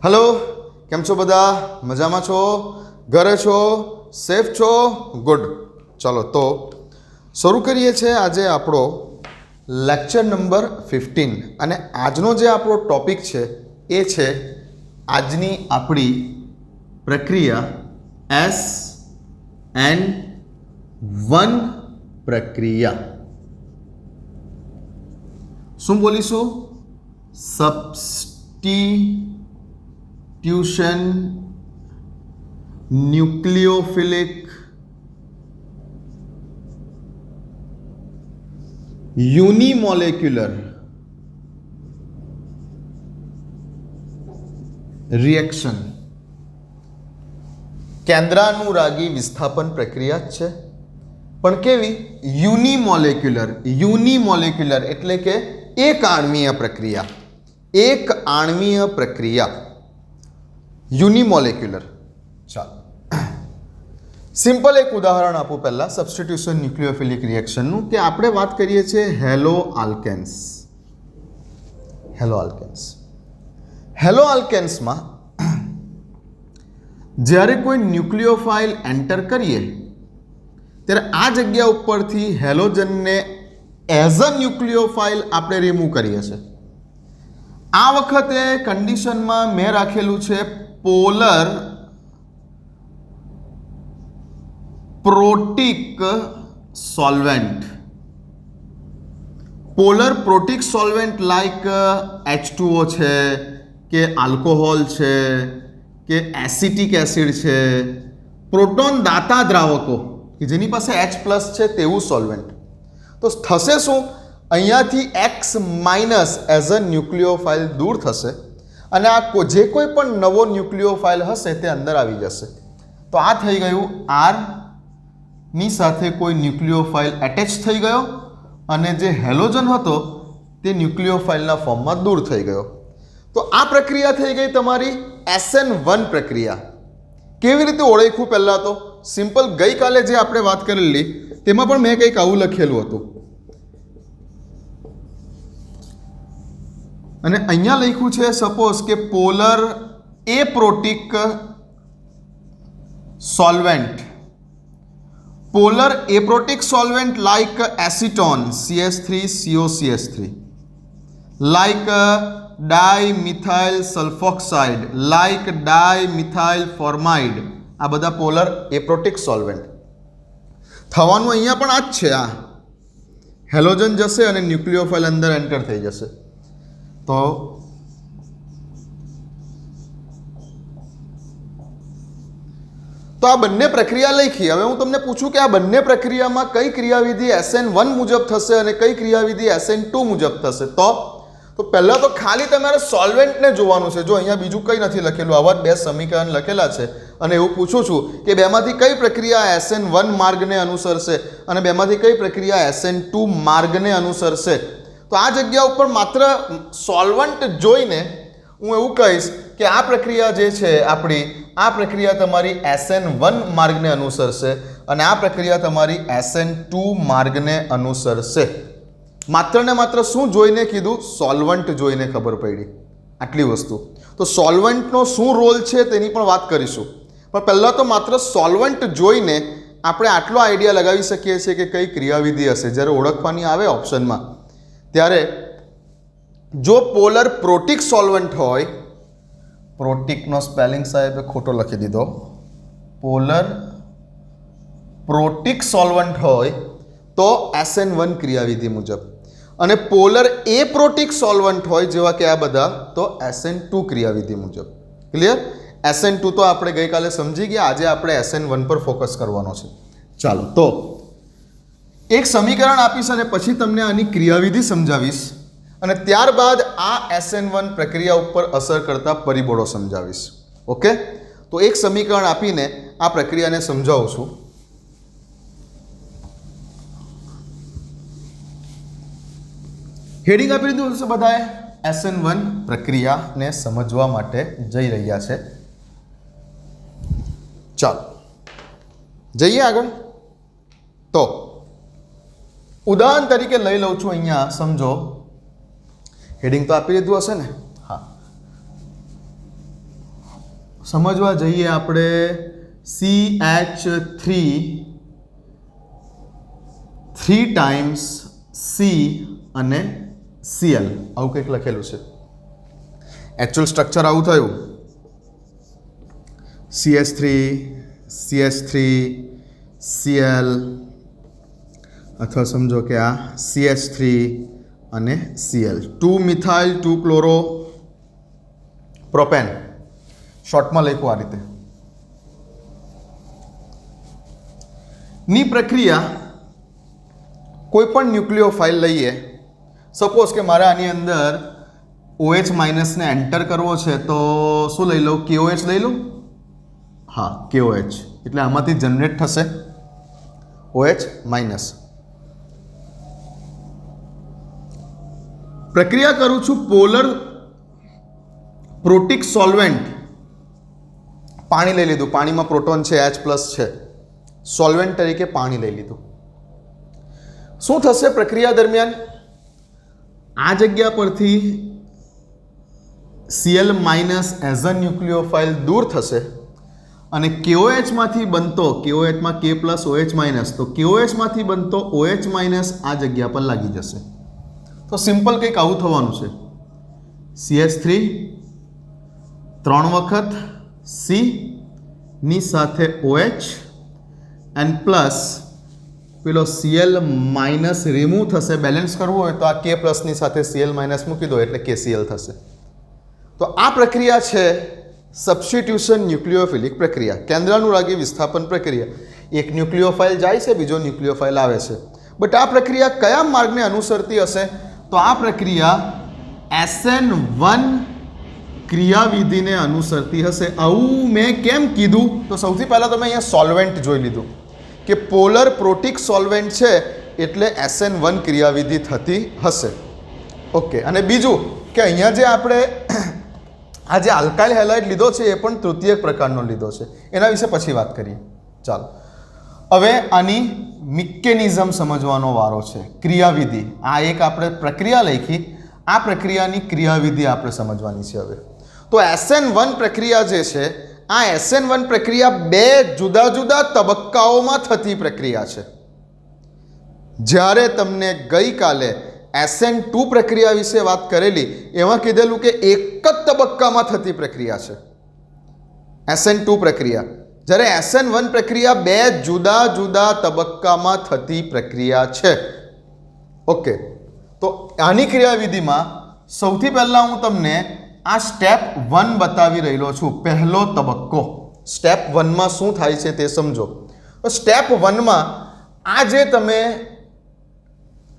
Hello केम छो बधा मजामां छो घरे छो सेफ छो गुड। चलो तो शुरू करिए छे आजे आपणो लेक्चर नंबर 15 अने आजनो जे आपणो टॉपिक छे ए छे आजनी आपणी प्रक्रिया SN1 प्रक्रिया। शुं बोलीशुं? सब्स्टिट्यूशन न्यूक्लियोफिलिक यूनिमोलेक्युलर रिएक्शन केंद्रानुरागी विस्थापन प्रक्रिया ज छे, पण केवी? यूनिमोलेक्युलर एटले के एक आणवीय प्रक्रिया यूनिमोलेक्युलर। चलो सिंपल एक उदाहरण आपू पहला सब्स्टिट्यूशन न्यूक्लियोफिलिक रिएक्शन नु के आपणे बात करीए छे हेलो आल्केन्स में જ્યારે કોઈ ન્યુક્લિયોફાઇલ એન્ટર કરીએ ત્યારે આ જગ્યા ઉપરથી હેલોજનને એઝ અ ન્યુક્લિયોફાઇલ આપણે રિમૂવ કરીએ છીએ। આ વખતે કન્ડિશનમાં મેં રાખેલું છે polar protic solvent like H2O છે કે આલ્કોહોલ છે કે એસિટિક એસિડ છે, પ્રોટોન દાતા દ્રાવકો કે જેની પાસે H+ છે તેવું સોલ્વેન્ટ। તો થશે શું? અહીંયાથી X- એઝ અ ન્યુક્લિયોફાઇલ દૂર થશે અને આ જે કોઈ પણ નવો ન્યુક્લિયોફાઇલ હશે તે અંદર આવી જશે। તો આ થઈ ગયું R ની સાથે કોઈ ન્યુક્લિયોફાઇલ એટેચ થઈ ગયો અને જે હેલોજન હતો તે ન્યુક્લિયોફાઇલના ફોર્મમાં દૂર થઈ ગયો। તો આ પ્રક્રિયા થઈ ગઈ તમારી SN1 પ્રક્રિયા। કેવી રીતે ઓળખ્યું? પહેલા તો સિમ્પલ ગઈકાલે જે આપણે વાત કરેલી તેમાં પણ મેં કંઈક આવું લખેલું હતું અને અહીંયા લખ્યું છે સપોઝ કે polar aprotic solvent like acetone CH3COCH3 like dimethyl sulfoxide like dimethyl formamide, આ બધા પોલર એપ્રોટિક સોલ્વેન્ટ થવાનું અહીંયા પણ આ જ છે। આ હેલોજન જશે અને ન્યુક્લિયોફાઇલ અંદર એન્ટર થઈ જશે। તો આ બંને પ્રક્રિયા લખી। હવે હું તમને પૂછું કે આ બંને પ્રક્રિયામાં કઈ ક્રિયાવિધિ SN1 મુજબ થશે અને કઈ ક્રિયાવિધિ SN2 મુજબ થશે? તો પહેલા તો ખાલી તમારે સોલ્વેન્ટને જોવાનું છે। જો અહીંયા બીજું કંઈ નથી લખેલું, આવા જ બે સમીકરણ લખેલા છે અને એવું પૂછું છું કે બેમાંથી કઈ પ્રક્રિયા SN1 માર્ગને અનુસરશે અને બેમાંથી કઈ પ્રક્રિયા SN2 માર્ગને અનુસરશે। તો આ જગ્યા ઉપર માત્ર સોલ્વન્ટ જોઈને હું એવું કહીશ કે આ પ્રક્રિયા જે છે આપણી, આ પ્રક્રિયા તમારી SN1 માર્ગને અનુસરશે અને આ પ્રક્રિયા તમારી SN2 માર્ગને અનુસરશે। માત્ર ને માત્ર શું જોઈને કીધું? સોલ્વન્ટ જોઈને ખબર પડી આટલી વસ્તુ। તો સોલ્વન્ટનો શું રોલ છે તેની પણ વાત કરીશું, પણ પહેલાં તો માત્ર સોલ્વન્ટ જોઈને આપણે આટલો આઈડિયા લગાવી શકીએ છીએ કે કઈ ક્રિયાવિધિ હશે। જ્યારે ઓળખવાની આવે ઓપ્શનમાં ત્યારે જો પોલર પ્રોટિક સોલ્વન્ટ હોય, પ્રોટિકનો સ્પેલિંગ સાહેબે ખોટો લખી દીધો, પોલર પ્રોટિક સોલ્વન્ટ હોય તો SN1 ક્રિયાવિધિ મુજબ, અને પોલર એપ્રોટિક સોલ્વન્ટ હોય જેવા કે આ બધા તો SN2 ક્રિયાવિધિ મુજબ। ક્લિયર? SN2 તો આપણે ગઈકાલે સમજી ગયા, આજે આપણે SN1 પર ફોકસ કરવાનો છે। ચાલો તો એક સમીકરણ આપીશ અને પછી તમને આની ક્રિયાવિધિ સમજાવીશ અને ત્યારબાદ આ SN1 પ્રક્રિયા ઉપર અસર કરતા પરિબળો સમજાવીશ। ઓકે, તો એક સમીકરણ આપીને આ પ્રક્રિયાને સમજાવું છું। હેડિંગ આપી દીધું છે બધાએ। SN1 પ્રક્રિયાને સમજવા માટે જઈ રહ્યા છે। ચાલો જઈએ આગળ। તો ઉદાહરણ તરીકે લઈ લઉં છું, અહીંયા સમજો। હેડિંગ તો આપી દીધું હશે ને? હા। સમજવા જઈએ આપણે CH3 3 ટાઈમ્સ C અને Cl આવું કંઈક લખેલું છે. એકચ્યુઅલ સ્ટ્રક્ચર આવું થયું CH3 Cl અથવા સમજો કે આ CH3 અને Cl 2 મિથાઇલ 2 ક્લોરો પ્રોપેન શોર્ટમાં લખ્યું આ રીતે ની પ્રક્રિયા કોઈ પણ ન્યુક્લિયોફાઇલ લઈએ સપોઝ કે મારે આની અંદર OH માઇનસને એન્ટર કરવો છે તો શું લઈ લઉં KOH લઈ લઉં હા KOH એટલે આમાંથી જનરેટ થશે OH માઇનસ પ્રક્રિયા કરું છું પોલર પ્રોટિક સોલ્વેન્ટ પાણી લઈ લીધું પાણીમાં પ્રોટોન છે H+ છે સોલ્વેન્ટ તરીકે પાણી લઈ લીધું શું થશે પ્રક્રિયા દરમિયાન આ જગ્યા પરથી Cl માઇનસ એઝ અ ન્યુક્લિયોફાઇલ દૂર થશે અને KOH માંથી બનતો KOH માં K પ્લસ OH માઇનસ તો KOH માંથી બનતો OH માઇનસ આ જગ્યા પર લાગી જશે તો સિમ્પલ કંઈક આવું થવાનું છે CH3 3 વખત C ની સાથે OH એન્ડ પ્લસ પેલો Cl માઇનસ રિમૂવ થશે બેલેન્સ કરવું હોય તો આ K પ્લસની સાથે Cl માઇનસ મૂકી દો એટલે KCl થશે તો આ પ્રક્રિયા છે સબસ્ટિટ્યુશન ન્યુક્લિયોફિલિક પ્રક્રિયા કેન્દ્રાનુરાગી વિસ્થાપન પ્રક્રિયા એક ન્યુક્લિયોફાઇલ જાય છે બીજો ન્યુક્લિયોફાઇલ આવે છે બટ આ પ્રક્રિયા કયા માર્ગને અનુસરતી હશે તો આ પ્રક્રિયા SN1 ક્રિયાવિધિને અનુસરતી હશે આવું મેં કેમ કીધું તો સૌથી પહેલાં તમે અહીંયા સોલ્વેન્ટ જોઈ લીધું કે પોલર પ્રોટિક સોલ્વેન્ટ છે એટલે SN1 ક્રિયાવિધિ થતી હશે ઓકે અને બીજું કે અહીંયા જે આપણે આ જે આલ્કાઇલ હેલાઇડ લીધો છે એ પણ તૃતીયક પ્રકારનો લીધો છે એના વિશે પછી વાત કરીએ ચાલો હવે આની મિકેનિઝમ સમજવાનો વારો છે ક્રિયાવિધિ આ એક આપણે પ્રક્રિયા લખી આ પ્રક્રિયાની ક્રિયાવિધિ આપણે સમજવાની છે હવે તો SN1 પ્રક્રિયા જે છે આ SN1 પ્રક્રિયા બે જુદા જુદા તબક્કાઓમાં થતી પ્રક્રિયા છે જ્યારે તમને ગઈકાલે SN2 પ્રક્રિયા વિશે વાત કરેલી એમાં કીધેલું કે એક જ તબક્કામાં થતી પ્રક્રિયા છે SN2 પ્રક્રિયા જ્યારે SN1 પ્રક્રિયા બે જુદા જુદા તબક્કામાં થતી પ્રક્રિયા છે ઓકે તો આની ક્રિયાવિધિમાં સૌથી પહેલાં હું તમને આ સ્ટેપ 1 બતાવી રહેલો છું પહેલો તબક્કો સ્ટેપ 1માં શું થાય છે તે સમજો તો સ્ટેપ 1માં આ જે તમે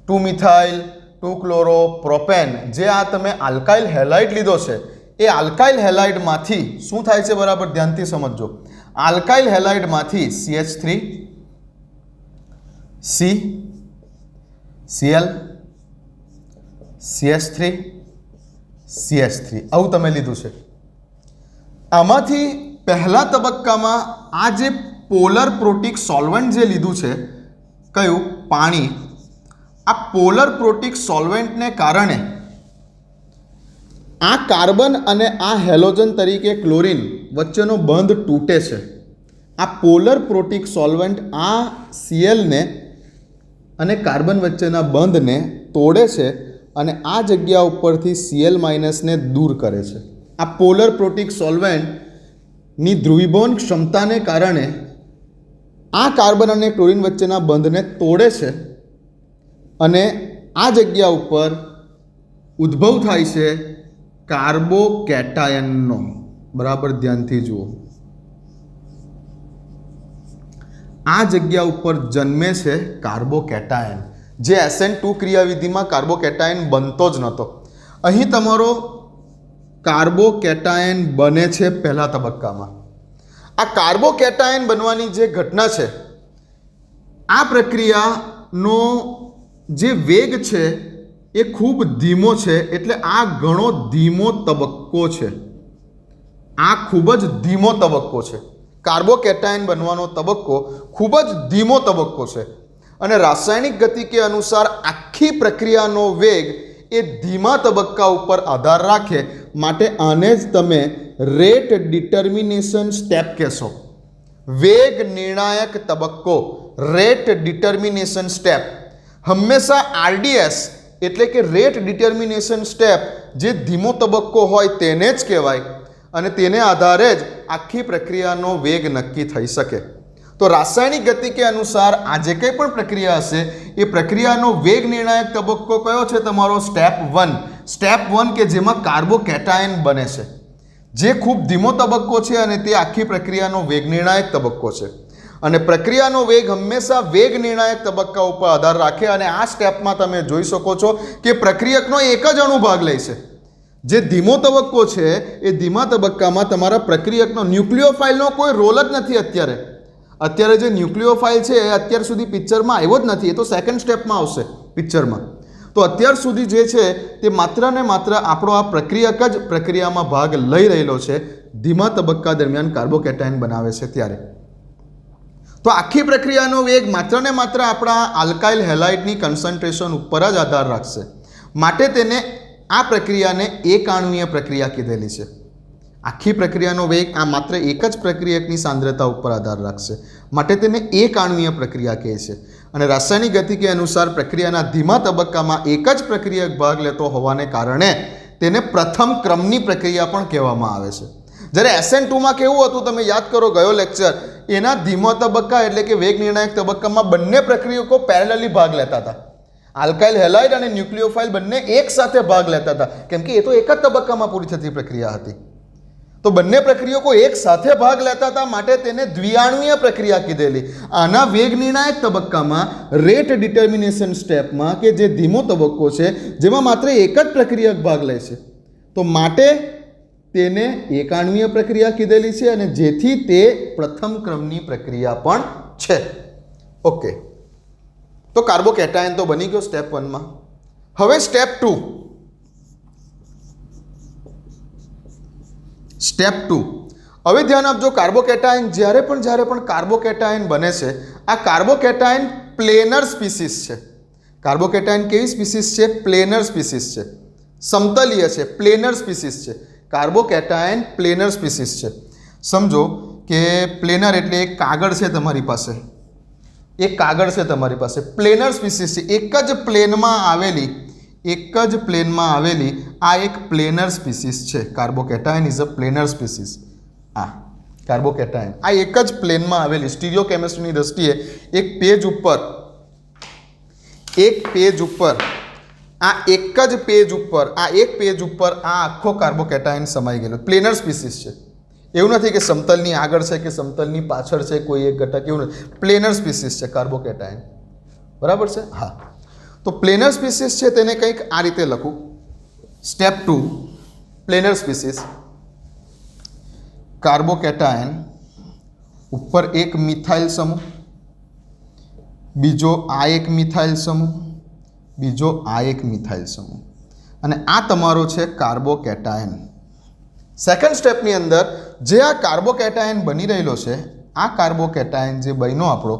2 મિથાઇલ 2 ક્લોરો પ્રોપેન જે આ તમે આલ્કાઇલ હેલાઇડ લીધો છે એ આલ્કાઇલ હેલાઇડમાંથી શું થાય છે બરાબર ધ્યાનથી સમજજો alkyl હેલાઇડમાંથી CH3 C Cl CH3 CH3 આવું તમે લીધું છે આમાંથી પહેલા તબક્કામાં આ જે પોલર પ્રોટિક સોલ્વન્ટ જે લીધું છે કયું પાણી આ પોલર પ્રોટિક સોલ્વેન્ટને કારણે આ કાર્બન અને આ હેલોજન તરીકે ક્લોરીન વચ્ચેનો બંધ તૂટે છે આ પોલર પ્રોટિક સોલ્વન્ટ આ Cl ને અને કાર્બન વચ્ચેના બંધને તોડે છે અને આ જગ્યા ઉપરથી Cl માઇનસને દૂર કરે છે આ પોલર પ્રોટિક સોલ્વેન્ટની ધ્રુવીભવન ક્ષમતાને કારણે આ કાર્બન અને ક્લોરીન વચ્ચેના બંધને તોડે છે અને આ જગ્યા ઉપર ઉદ્ભવ થાય છે કાર્બોકેટાયનનો બરાબર ધ્યાનથી જુઓ આ જગ્યા ઉપર જન્મે છે કાર્બોકેટાયન જે SN2 ક્રિયાવિધિમાં કાર્બોકેટાયન બનતો જ નહોતો અહીં તમારો કાર્બોકેટાયન બને છે પહેલા તબક્કામાં આ કાર્બોકેટાયન બનવાની જે ઘટના છે આ પ્રક્રિયાનો જે વેગ છે એ ખૂબ ધીમો છે એટલે આ ઘણો ધીમો તબક્કો છે આ ખૂબ જ ધીમો તબક્કો છે કાર્બોકેટાયન બનવાનો તબક્કો ખૂબ જ ધીમો તબક્કો છે અને રાસાયણિક ગતિકે અનુસાર આખી પ્રક્રિયાનો વેગ એ ધીમા તબક્કા ઉપર આધાર રાખે માટે આને જ તમે રેટ ડિટર્મિનેશન સ્ટેપ કહેશો. વેગ નિર્ણાયક તબક્કો, રેટ ડિટર્મિનેશન સ્ટેપ. હંમેશા RDS એટલે કે રેટ ડિટર્મિનેશન સ્ટેપ જે ધીમો તબક્કો હોય તેને જ કહેવાય અને તેને આધારે જ આખી પ્રક્રિયાનો વેગ નક્કી થઈ શકે. તો રાસાયણિક ગતિ કે અનુસાર આ જે કંઈ પણ પ્રક્રિયા હશે એ પ્રક્રિયાનો વેગ નિર્ણાયક તબક્કો કયો છે? તમારો સ્ટેપ 1. સ્ટેપ 1 કે જેમાં કાર્બોકેટાયન બને છે, જે ખૂબ ધીમો તબક્કો છે અને તે આખી પ્રક્રિયાનો વેગ નિર્ણાયક તબક્કો છે. અને પ્રક્રિયાનો વેગ હંમેશા વેગ નિર્ણાયક તબક્કા ઉપર આધાર રાખે અને આ સ્ટેપમાં તમે જોઈ શકો છો કે પ્રક્રિયકનો એક જ અણુ ભાગ લે છે. જે ધીમો તબક્કો છે એ ધીમા તબક્કામાં તમારા પ્રક્રિયકનો ન્યુક્લિયોફાઇલનો કોઈ રોલ જ નથી. અત્યારે જે ન્યુક્લિયોફાઇલ છે એ અત્યાર સુધી પિક્ચરમાં આવ્યો જ નથી, એ તો સેકન્ડ સ્ટેપમાં આવશે પિક્ચરમાં. તો અત્યાર સુધી જે છે તે માત્ર ને માત્ર આપણો આ પ્રક્રિયક જ પ્રક્રિયામાં ભાગ લઈ રહેલો છે ધીમા તબક્કા દરમિયાન કાર્બોકેટાયન બનાવે છે ત્યારે. તો આખી પ્રક્રિયાનો વેગ માત્ર ને માત્ર આપણા આલ્કાઇલ હેલાઇડની કન્સન્ટ્રેશન ઉપર જ આધાર રાખશે. માટે તેને આ પ્રક્રિયાને એક આણ્વીય પ્રક્રિયા કીધેલી છે. આખી પ્રક્રિયાનો વેગ આ માત્ર એક જ પ્રક્રિયકની સાંદ્રતા ઉપર આધાર રાખશે, માટે તેને એક આણ્વીય પ્રક્રિયા કહે છે. અને રાસાયણિક ગતિકી અનુસાર પ્રક્રિયાના ધીમા તબક્કામાં એક જ પ્રક્રિયક ભાગ લેતો હોવાને કારણે તેને પ્રથમ ક્રમની પ્રક્રિયા પણ કહેવામાં આવે છે. જ્યારે SN2માં કેવું હતું તમે યાદ કરો ગયો લેક્ચર, એના ધીમા તબક્કા એટલે કે વેગ નિર્ણાયક તબક્કામાં બંને પ્રક્રિયકો પેરેલલી ભાગ લેતા હતા. આલ્કાઇલ હેલાઇડ અને ન્યુક્લિયોફાઇલ બંને એક સાથે ભાગ લેતા હતા, કેમ કે એ તો એક જ તબક્કામાં પૂરી થતી પ્રક્રિયા હતી. તો બંને પ્રક્રિયકો એક સાથે ભાગ લેતા હતા, માટે તેને દ્વિઆણ્વીય પ્રક્રિયા કીધેલી. આના વેગ નિર્ણાયક તબક્કામાં રેટ ડિટર્મિનેશન સ્ટેપમાં કે જે ધીમો તબક્કો છે જેમાં માત્ર એક જ પ્રક્રિયક ભાગ લે છે, તો માટે તેને એકાણ્વીય પ્રક્રિયા કીધેલી છે અને જેથી તે પ્રથમ ક્રમની પ્રક્રિયા પણ છે. ઓકે, તો કાર્બોકેટાયન તો બની ગયો સ્ટેપ 1માં. હવે સ્ટેપ 2. સ્ટેપ 2 હવે ધ્યાન આપજો. કાર્બોકેટાયન જ્યારે પણ કાર્બોકેટાયન બને છે, આ કાર્બોકેટાયન પ્લેનર સ્પીસીસ છે. કાર્બોકેટાયન કેવી સ્પીસીસ છે? પ્લેનર સ્પીસીસ છે, સમતલીય છે, પ્લેનર સ્પીસીસ છે. કાર્બોકેટાયન પ્લેનર સ્પીસીસ છે. સમજો કે પ્લેનર એટલે એક કાગળ છે તમારી પાસે, એક કાગળ છે તમારી પાસે, પ્લેનર સ્પીસીસ છે, એક જ પ્લેનમાં આવેલી આ એક પ્લેનર સ્પીસીસ છે. Carbocation is a planar species. આ કાર્બોકેટાયન આ એક જ પ્લેનમાં આવેલી, સ્ટીરિયો કેમિસ્ટ્રીની દ્રષ્ટિએ એક પેજ ઉપર આ એક પેજ ઉપર આ આખો કાર્બોકેટાયન સમાઈ ગયેલો પ્લેનર સ્પીસીસ છે. એવું નથી કે સમતલની આગળ છે કે સમતલની પાછળ છે કોઈ એક ઘટક, એવું નથી. પ્લેનર સ્પીસીસ છે કાર્બોકેટાયન, બરાબર છે? હા. તો પ્લેનર સ્પીસીસ છે તેને કંઈક આ રીતે લખું. સ્ટેપ 2 પ્લેનર સ્પીસીસ, કાર્બોકેટાયન ઉપર એક મિથાઇલ સમૂહ, બીજો આ એક મિથાઇલ સમૂહ, બીજો આ એક મિથાઇલ સમૂહ, અને આ તમારો છે કાર્બોકેટાયન. સેકન્ડ સ્ટેપની અંદર જે આ કાર્બોકેટાયન બની રહેલો છે, આ કાર્બોકેટાયન જે બન્યો આપણો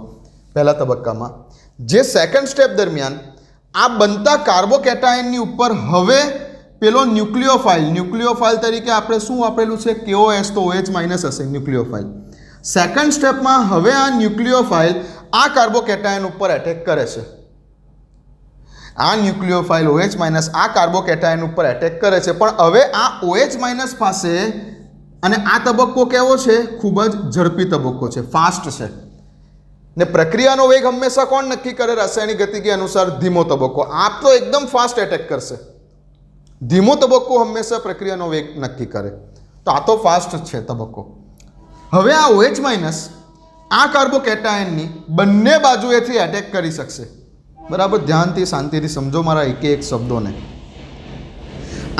પહેલા તબક્કામાં, જે સેકન્ડ સ્ટેપ દરમિયાન આ બનતા કાર્બોકેટાયનની ઉપર હવે પેલો ન્યુક્લિયોફાઇલ તરીકે આપણે શું વાપરેલું છે? KOH, તો OH માઇનસ હશે ન્યુક્લિયોફાઇલ. સેકન્ડ સ્ટેપમાં હવે આ ન્યુક્લિયોફાઇલ આ કાર્બોકેટાયન ઉપર એટેક કરે છે. આ ન્યુક્લિયોફાઇલ OH માઇનસ આ કાર્બોકેટાયન ઉપર એટેક કરે છે, પણ હવે આ OH માઇનસ પાસે, અને આ તબક્કો કેવો છે? ખૂબ જ ઝડપી તબક્કો છે, ફાસ્ટ છે. ને પ્રક્રિયાનો વેગ હંમેશા કોણ નક્કી કરે? રાસાયણિક ગતિકી અનુસાર ધીમો તબક્કો. આ તો એકદમ ફાસ્ટ એટેક કરશે. ધીમો તબક્કો હંમેશા પ્રક્રિયાનો વેગ નક્કી કરે, તો આ તો ફાસ્ટ છે તબક્કો. હવે આ OH માઇનસ આ કાર્બોકેટાયનની બંને બાજુએથી એટેક કરી શકશે. બરાબર, ધ્યાનથી શાંતિથી સમજો મારા એક શબ્દોને.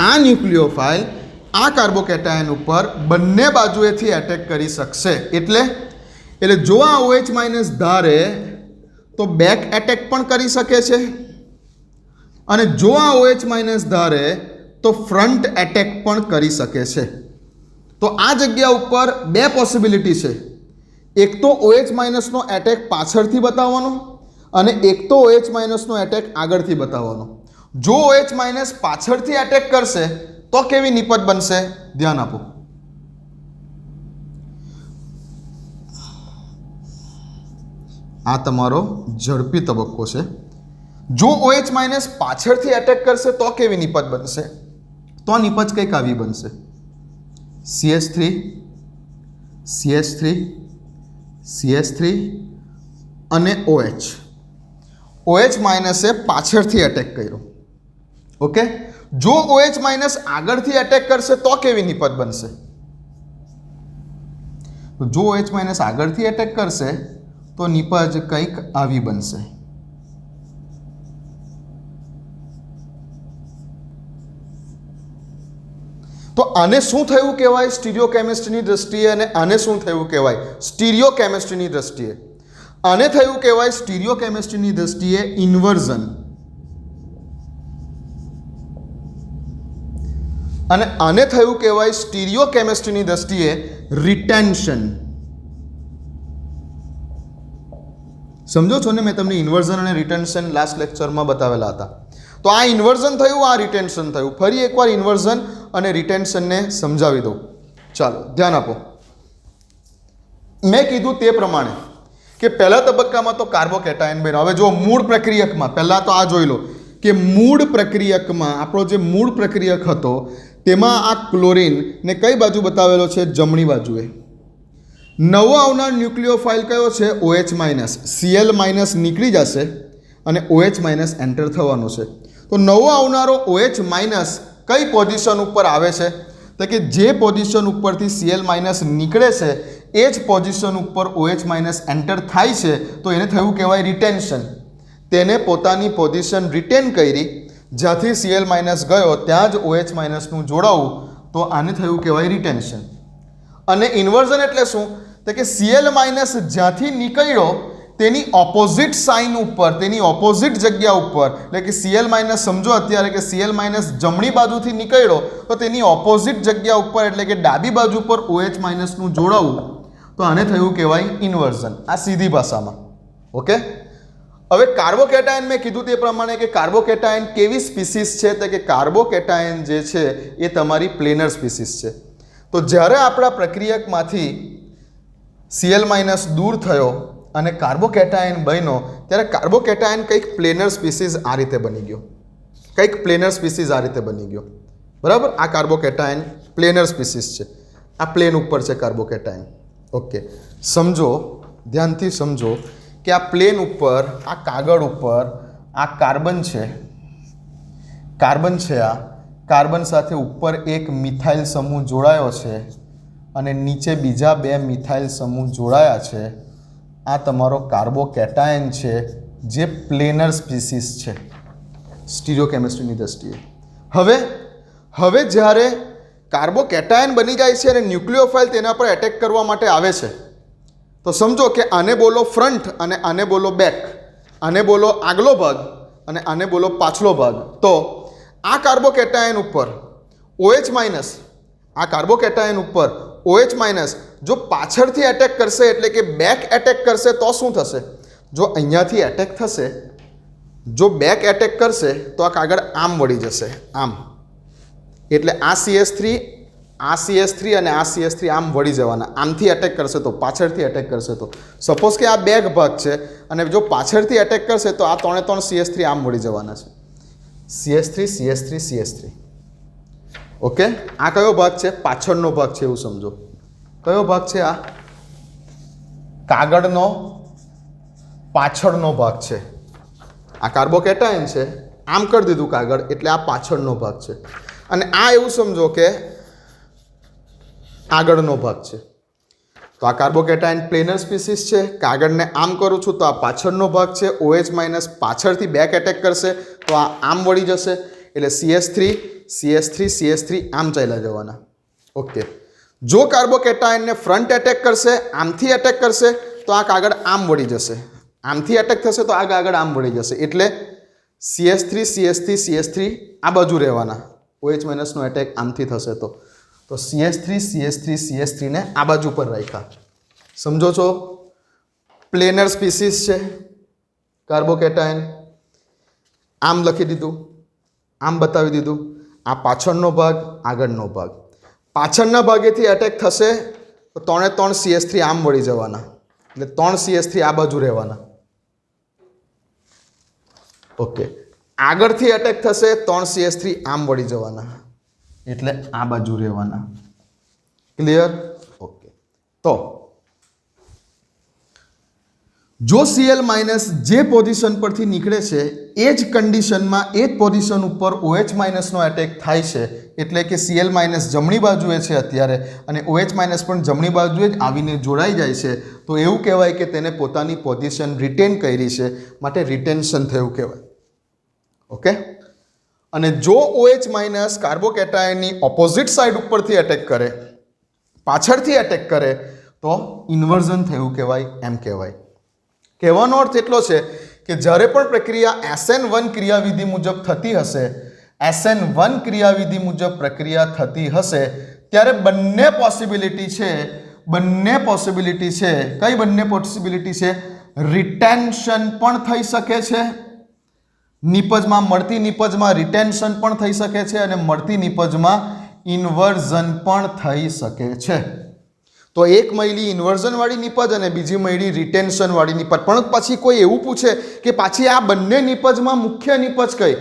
આ ન્યુક્લિયોફાઇલ આ કાર્બોકેટાયન ઉપર બંને બાજુએથી એટેક કરી શકશે. એટલે જો આ OH માઇનસ ધારે તો બેક એટેક પણ કરી શકે છે, અને જો આ OH માઇનસ ધારે તો ફ્રન્ટ એટેક પણ કરી શકે છે. તો આ જગ્યા ઉપર બે પોસિબિલિટી છે. એક તો OH માઇનસનો એટેક પાછળથી બતાવવાનો, અને એક તો OH માઇનસનો એટેક આગળથી બતાવવાનો. જો OH માઇનસ પાછળથી એટેક કરશે તો કેવી નિપજ બનશે? ધ્યાન આપો. આ તમારો ઝડપી તબક્કો છે. જો OH માઇનસ પાછળથી એટેક કરશે તો કેવી નિપજ બનશે? તો નિપજ કંઈક આવી બનશે, CH3 CH3 CH3 અને OH માઇનસે પાછળથી એટેક કર્યો. ઓકે, જો OH માઇનસ આગળથી એટેક કરશે તો કેવી નિપજ બનશે? જો OH માઇનસ આગળથી એટેક કરશે તો નિપજ કંઈક આવી બનશે. તો આને શું થયું કહેવાય સ્ટીરિયો કેમિસ્ટ્રીની દ્રષ્ટિએ, અને આને શું થયું કહેવાય સ્ટીરિયો કેમિસ્ટ્રીની દ્રષ્ટિએ? આને થયું કહેવાય સ્ટીરિયો કેમિસ્ટ્રીની દ્રષ્ટિએ ઇન્વર્ઝન, અને આને થયું કહેવાય સ્ટીરિયો કેમિસ્ટ્રીની દ્રષ્ટિએ રિટેન્શન. સમજો છો ને? મેં તમને ઇન્વર્ઝન અને રિટેન્શન લાસ્ટ લેક્ચરમાં બતાવેલા હતા. તો આ ઇન્વર્ઝન થયું, આ રિટેન્શન થયું. ફરી એકવાર ઇન્વર્ઝન અને રિટેન્શનને સમજાવી દઉં. ચાલો ધ્યાન આપો. મેં કીધું તે પ્રમાણે કે પહેલા તબક્કામાં તો કાર્બોકેટાયન બન્યો. હવે જો મૂળ પ્રક્રિયકમાં પહેલાં તો આ જોઈ લો કે મૂળ પ્રક્રિયકમાં આપણો જે મૂળ પ્રક્રિયક હતો તેમાં આ ક્લોરીનને કઈ બાજુ બતાવેલો છે? જમણી બાજુએ. નવો આવનાર ન્યુક્લિયોફાઇલ કયો છે? OH minus. Cl માઇનસ નીકળી જશે અને OH માઇનસ એન્ટર થવાનો છે. તો નવો આવનારો OH માઇનસ કઈ પોઝિશન ઉપર આવે છે? તો કે જે પોઝિશન ઉપરથી Cl માઇનસ નીકળે છે એ જ પોઝિશન ઉપર OH માઇનસ એન્ટર થાય છે, તો એને થયું કહેવાય રિટેન્શન. તેને પોતાની પોઝિશન રિટેન કરી, જ્યાંથી Cl માઇનસ ગયો ત્યાં જ OH માઇનસનું જોડાવું, તો આને થયું કહેવાય રિટેન્શન. અને ઇન્વર્ઝન એટલે શું? તો કે Cl માઇનસ જ્યાંથી નીકળ્યો તેની ઓપોઝિટ સાઇન ઉપર, તેની ઓપોઝિટ જગ્યા ઉપર, એટલે કે Cl માઇનસ સમજો અત્યારે કે Cl માઇનસ જમણી બાજુથી નીકળ્યો તો તેની ઓપોઝિટ જગ્યા ઉપર એટલે કે ડાબી બાજુ પર OH માઇનસનું જોડાવું, તો આને થયું કહેવાય ઇન્વર્ઝન. આ સીધી ભાષામાં. ઓકે, હવે કાર્બોકેટાયન મેં કીધું તે પ્રમાણે કે કાર્બોકેટાયન કેવી સ્પીસીસ છે? તો કે કાર્બોકેટાયન જે છે એ તમારી પ્લેનર સ્પીસીસ છે. તો જ્યારે આપણા પ્રક્રિયકમાંથી Cl માઇનસ દૂર થયો અને કાર્બોકેટાયન બન્યો ત્યારે કાર્બોકેટાયન કંઈક પ્લેનર સ્પીસીસ આ રીતે બની ગયો. કંઈક પ્લેનર સ્પીસીસ આ રીતે બની ગયો. બરાબર, આ કાર્બોકેટાયન પ્લેનર સ્પીસીસ છે. આ પ્લેન ઉપર છે કાર્બોકેટાયન. ઓકે, સમજો, ધ્યાનથી સમજો કે આ પ્લેન ઉપર, આ કાગળ ઉપર આ કાર્બન છે, કાર્બન છે. આ કાર્બન સાથે ઉપર એક મિથાઇલ સમૂહ જોડાયો છે અને નીચે બીજા બે મિથાઇલ સમૂહ જોડાયા છે. આ તમારો કાર્બોકેટાયન છે જે પ્લેનર સ્પીસીસ છે સ્ટીરિયો કેમિસ્ટ્રીની દ્રષ્ટિએ. હવે જ્યારે કાર્બોકેટાયન બની જાય છે અને ન્યુક્લિયોફાઇલ તેના પર એટેક કરવા માટે આવે છે, તો સમજો કે આને બોલો ફ્રન્ટ અને આને બોલો બેક, આને બોલો આગલો ભાગ અને આને બોલો પાછલો ભાગ. તો આ કાર્બોકેટાયન ઉપર OH માઇનસ, આ કાર્બોકેટાયન ઉપર OH માઇનસ જો પાછળથી એટેક કરશે એટલે કે બેક એટેક કરશે તો શું થશે? જો અહીંયાથી એટેક થશે, જો બેક એટેક કરશે તો આ કાગળ આમ વળી જશે, આમ. એટલે આ CH3, આ CH3 અને આ CH3 આમ વળી જવાના. આમથી એટેક કરશે તો, પાછળથી એટેક કરશે તો. સપોઝ કે આ બેક ભાગ છે અને જો પાછળથી એટેક કરશે તો આ ત્રણે ત્રણ CH3 આમ વળી જવાના છે. CH3 CH3 CH3. ઓકે, આ કયો ભાગ છે? પાછળનો ભાગ છે એવું સમજો. કયો ભાગ છે? આ કાગળનો પાછળનો ભાગ છે. આ કાર્બોકેટાયન છે, આમ કરી દીધું કાગળ એટલે આ પાછળનો ભાગ છે. અને આ એવું સમજો કે આગળનો ભાગ છે. તો આ કાર્બોકેટાયન પ્લેનર સ્પીસીસ છે. કાગળને આમ કરું છું તો આ પાછળનો ભાગ છે. OH માઇનસ પાછળથી બેક એટેક કરશે તો આ આમ વળી જશે એટલે CH3 CH3 CH3 આમ ચાલ્યા જવાના. ઓકે, જો કાર્બોકેટાયનને ફ્રન્ટ એટેક કરશે, આમથી એટેક કરશે તો આ કાગળ આમ વળી જશે. આમથી એટેક થશે તો આ કાગળ આમ વળી જશે. એટલે CH3 CH3 CH3 આ બાજુ રહેવાના. OH માઇનસનો એટેક આમથી થશે તો CH3 CH3 CH3 ને આ બાજુ પર રાખ્યા. સમજો છો? પ્લેનર સ્પીસીસ છે કાર્બોકેટાયન. આમ લખી દીધું, આમ બતાવી દીધું. આ પાછળનો ભાગ, આગળનો ભાગ. પાછળના ભાગેથી એટેક થશે તો ત્રણે ત્રણ CH3 આમ વળી જવાના એટલે 3 CH3 આ બાજુ રહેવાના. ઓકે, આગળથી એટેક થશે 3 CH3 આમ વળી જવાના, એટલે આ બાજુ રહેવાના. ક્લિયર? ઓકે. તો જો Cl માઇનસ જે પોઝિશન પરથી નીકળે છે એ જ કન્ડિશનમાં એ જ પોઝિશન ઉપર OH માઇનસનો એટેક થાય છે, એટલે કે Cl માઇનસ જમણી બાજુએ છે અત્યારે અને OH માઇનસ પણ જમણી બાજુએ જ આવીને જોડાઈ જાય છે, તો એવું કહેવાય કે તેને પોતાની પોઝિશન રિટેન કરી છે, માટે રિટેન્શન થયું કહેવાય. ઓકે. અને જો OH માઇનસ કાર્બોકેટાયનની ઓપોઝિટ સાઈડ ઉપરથી એટેક કરે, પાછળથી એટેક કરે, તો ઇન્વર્ઝન થયું કહેવાય, એમ કહેવાય. કહેવાનો અર્થ એટલો છે કે જ્યારે પણ પ્રક્રિયા SN1 ક્રિયાવિધિ મુજબ થતી હશે, SN1 ક્રિયાવિધિ મુજબ પ્રક્રિયા થતી હશે, ત્યારે બંને પોસિબિલિટી છે. કઈ બંને પોસિબિલિટી છે? રિટેન્શન પણ થઈ શકે છે, નિપજમાં મળતી નિપજમાં રિટેન્શન પણ થઈ શકે છે અને મળતી નિપજમાં ઇન્વર્ઝન પણ થઈ શકે છે. તો એક મળી ઇન્વર્ઝનવાળી નિપજ અને બીજી મળી રિટેન્શનવાળી નિપજ. પણ પછી કોઈ એવું પૂછે કે પાછી આ બંને નિપજમાં મુખ્ય નિપજ કઈ?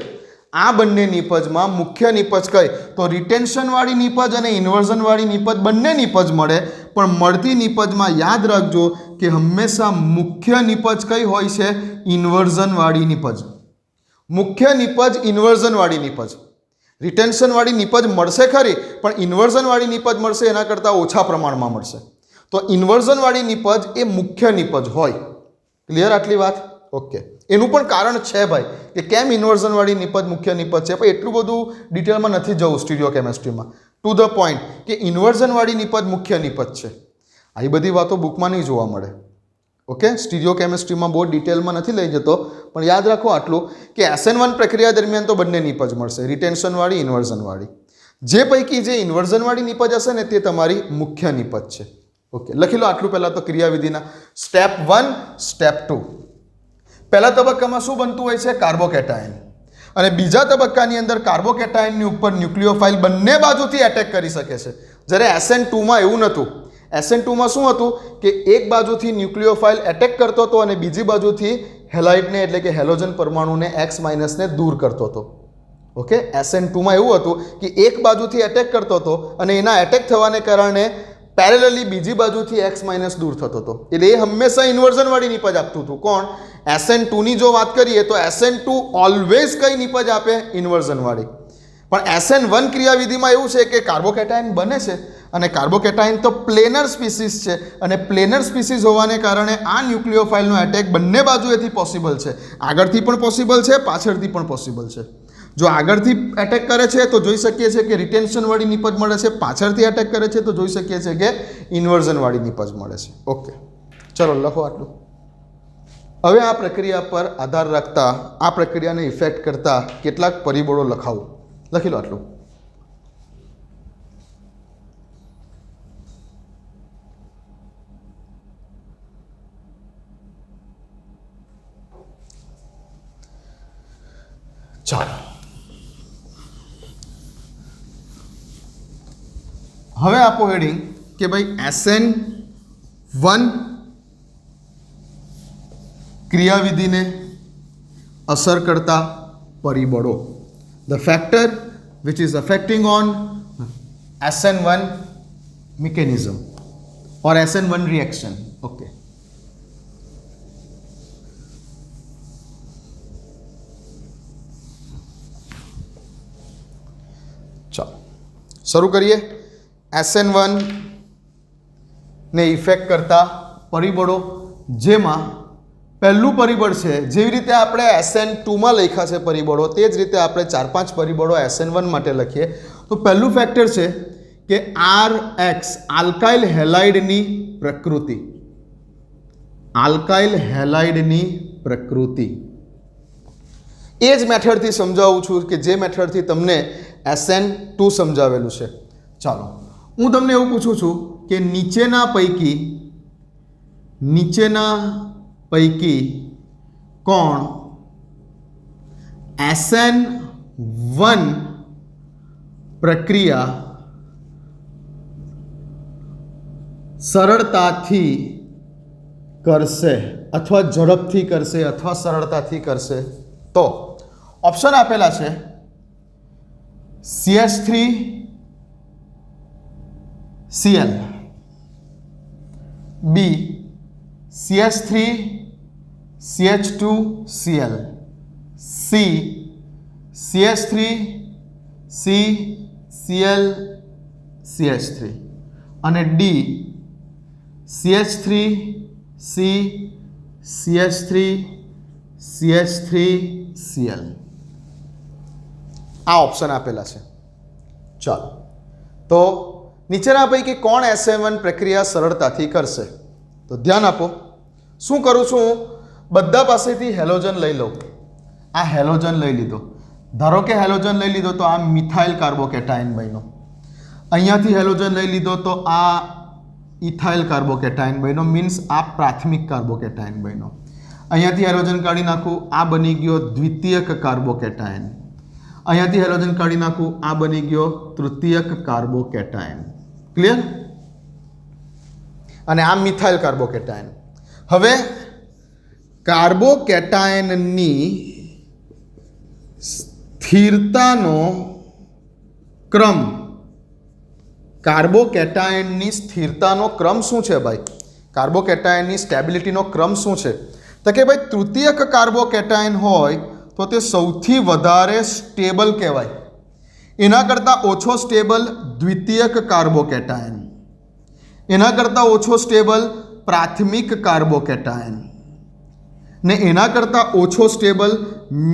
આ બંને નિપજમાં મુખ્ય નિપજ કઈ? તો રિટેન્શનવાળી નિપજ અને ઇન્વર્ઝનવાળી નિપજ બંને નિપજ મળે, પણ મળતી નિપજમાં યાદ રાખજો કે હંમેશા મુખ્ય નિપજ કઈ હોય છે? ઇન્વર્ઝનવાળી નિપજ. મુખ્ય નિપજ ઇન્વર્ઝનવાળી નિપજ. રિટેન્શનવાળી નિપજ મળશે ખરી, પણ ઇન્વર્ઝનવાળી નિપજ મળશે એના કરતાં ઓછા પ્રમાણમાં મળશે. તો ઇન્વર્ઝનવાળી નિપજ એ મુખ્ય નિપજ હોય. ક્લિયર આટલી વાત? ઓકે. એનું પણ કારણ છે ભાઈ કે કેમ ઇન્વર્ઝનવાળી નિપજ મુખ્ય નિપજ છે, પણ એટલું બધું ડિટેલમાં નથી જવું સ્ટીરિયો કેમેસ્ટ્રીમાં. ટુ ધ પોઈન્ટ કે ઇન્વર્ઝનવાળી નિપજ મુખ્ય નિપજ છે. આવી બધી વાતો બુકમાં નહીં જોવા મળે. ઓકે, સ્ટીરિયો કેમેસ્ટ્રીમાં બહુ ડિટેલમાં નથી લઈ જતો, પણ યાદ રાખો આટલું કે SN1 પ્રક્રિયા દરમિયાન તો બંને નિપજ મળશે, રિટેન્શનવાળી, ઇન્વર્ઝનવાળી. જે પૈકી જે ઇન્વર્ઝનવાળી નિપજ હશે ને તે તમારી મુખ્ય નિપજ છે. ઓકે, લખી લો આટલું પહેલાં તો ક્રિયાવિધિના સ્ટેપ 1, સ્ટેપ 2. પહેલા તબક્કામાં શું બનતું હોય છે? કાર્બોકેટાયન. અને બીજા તબક્કાની અંદર કાર્બોકેટાયનની ઉપર ન્યુક્લિયોફાઇલ બંને બાજુથી એટેક કરી શકે છે, જ્યારે SN2માં એવું નહોતું. SN2માં શું હતું કે એક બાજુથી ન્યુક્લિયોફાઇલ એટેક કરતો હતો અને બીજી બાજુથી હેલાઇડને એટલે કે હેલોજન પરમાણુને X માઇનસને દૂર કરતો હતો. ઓકે, SN2માં એવું હતું કે એક બાજુથી એટેક કરતો હતો અને એના એટેક થવાને કારણે પેરેલલી બીજી બાજુથી X માઇનસ દૂર થતો હતો, એટલે એ હંમેશા ઇન્વર્ઝનવાળી નિપજ આપતું હતું. કોણ? SN2ની જો વાત કરીએ તો SN2 ઓલવેઝ કઈ નિપજ આપે? ઇન્વર્ઝનવાળી. પણ SN1 ક્રિયાવિધિમાં એવું છે કે કાર્બોકેટાયન બને છે અને કાર્બોકેટાયન તો પ્લેનર સ્પીસીસ છે અને પ્લેનર સ્પીસીસ હોવાને કારણે આ ન્યુક્લિયોફાઇલનો એટેક બંને બાજુએથી પોસિબલ છે. આગળથી પણ પોસિબલ છે, પાછળથી પણ પોસિબલ છે. જો આગળથી એટેક કરે છે તો જોઈ શકીએ છીએ કે રિટેન્શનવાળી નિપજ મળે છે, પાછળથી એટેક કરે છે તો જોઈ શકીએ છીએ કે ઇન્વર્ઝનવાળી નિપજ મળે છે. ઓકે, ચલો લખો આટલું. હવે આ પ્રક્રિયા પર આધાર રાખતા, આ પ્રક્રિયાને ઇફેક્ટ કરતા કેટલાક પરિબળો લખાવું. લખી લો આટલું. ચાલો, હવે આપો હેડિંગ કે ભાઈ SN1 ક્રિયાવિધિને અસર કરતા પરિબળો. The factor which is affecting on SN1 mechanism or SN1 reaction. Okay, ચાલો શરૂ કરીએ. SN1 ને ઇફેક્ટ કરતા પરિબળો, જેમાં પહેલું પરિબળ છે, જેવી રીતે આપણે SN2માં લખ્યા છે પરિબળો, તે જ રીતે આપણે 4-5 પરિબળો SN1 માટે લખીએ. તો પહેલું ફેક્ટર છે કે RX, આલ્કાઇલ હેલાઇડની પ્રકૃતિ. આલ્કાઇલ હેલાઇડની પ્રકૃતિ. એ જ મેથડથી સમજાવું છું કે જે મેથડથી તમને SN2 સમજાવેલું છે. ચાલો, હું તમને એવું પૂછું છું કે નીચેના પૈકી કોણ SN1 પ્રક્રિયા સરળતાથી કરશે અથવા ઝડપથી કરશે અથવા સરળતાથી કરશે? तो ऑप्शन आपेला छे CH3Cl, B CH3CH2Cl, C CH3CCl અને D CH3CCH3CH3Cl. આ ઓપ્શન આપેલા છે. ચાલો, તો નીચેના પૈકી કોણ SN1 પ્રક્રિયા સરળતાથી કરશે? તો ધ્યાન આપો. શું કરું છું? બધા પાસેથી હેલોજન લઈ લઉં. આ હેલોજન લઈ લીધો. ધારો કે હેલોજન લઈ લીધો તો આ મિથાઇલ કાર્બોકેટાયન બન્યો. અહીંયાથી હેલોજન લઈ લીધો તો આ ઇથાઇલ કાર્બોકેટાયન બન્યો, મીન્સ આ પ્રાથમિક કાર્બોકેટાયન બન્યો. અહીંયાથી હેલોજન કાઢી નાખું, આ બની ગયો દ્વિતીયક કાર્બોકેટાયન. અહીંયાથી હેલોજન કાઢી નાખું, આ બની ગયો તૃતીયક કાર્બોકેટાયન. ક્લિયર? અને આ મિથાઇલ કાર્બોકેટાયન. હવે કાર્બોકેટાયનની સ્થિરતાનો ક્રમ, કાર્બોકેટાયનની સ્થિરતાનો ક્રમ શું છે ભાઈ? કાર્બોકેટાયનની સ્ટેબિલિટીનો ક્રમ શું છે? તો કે ભાઈ તૃતીયક કાર્બોકેટાયન હોય તો તે સૌથી વધારે સ્ટેબલ કહેવાય. એના કરતાં ઓછો સ્ટેબલ દ્વિતીયક કાર્બોકેટાયન, એના કરતાં ઓછો સ્ટેબલ પ્રાથમિક કાર્બોકેટાયન, ને એના કરતાં ઓછો સ્ટેબલ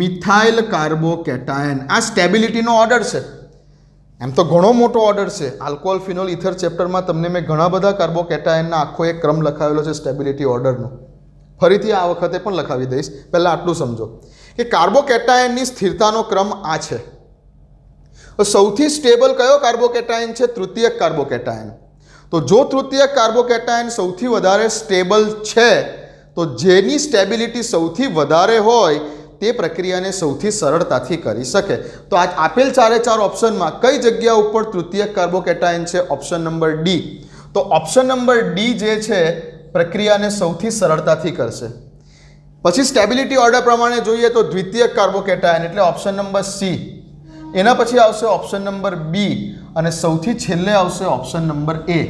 મિથાઇલ કાર્બોકેટાયન. આ સ્ટેબિલિટીનો ઓર્ડર છે. એમ તો ઘણો મોટો ઓર્ડર છે. આલ્કોહોલ, ફિનોલ, ઇથર ચેપ્ટરમાં તમને મેં ઘણા બધા કાર્બોકેટાયનના આખો એક ક્રમ લખાવેલો છે સ્ટેબિલિટી ઓર્ડરનો. ફરીથી આ વખતે પણ લખાવી દઈશ. પહેલાં આટલું સમજો કે કાર્બોકેટાયનની સ્થિરતાનો ક્રમ આ છે. સૌથી સ્ટેબલ કયો કાર્બોકેટાયન છે? તૃતીયક કાર્બોકેટાયન. તો જો તૃતીયક કાર્બોકેટાયન સૌથી વધારે સ્ટેબલ છે તો જેની સ્ટેબિલિટી સૌથી વધારે હોય તે પ્રક્રિયાને સૌથી સરળતાથી કરી શકે. તો આ આપેલ ચારે ચાર ઓપ્શનમાં કઈ જગ્યા ઉપર તૃતીયક કાર્બોકેટાયન છે? Option number D. તો ઓપ્શન નંબર ડી જે છે પ્રક્રિયાને સૌથી સરળતાથી કરશે. પછી સ્ટેબિલિટી ઓર્ડર પ્રમાણે જોઈએ તો દ્વિતીયક કાર્બોકેટાયન એટલે ઓપ્શન નંબર સી, એના પછી આવશે ઓપ્શન નંબર બી અને સૌથી છેલ્લે આવશે ઓપ્શન નંબર એ.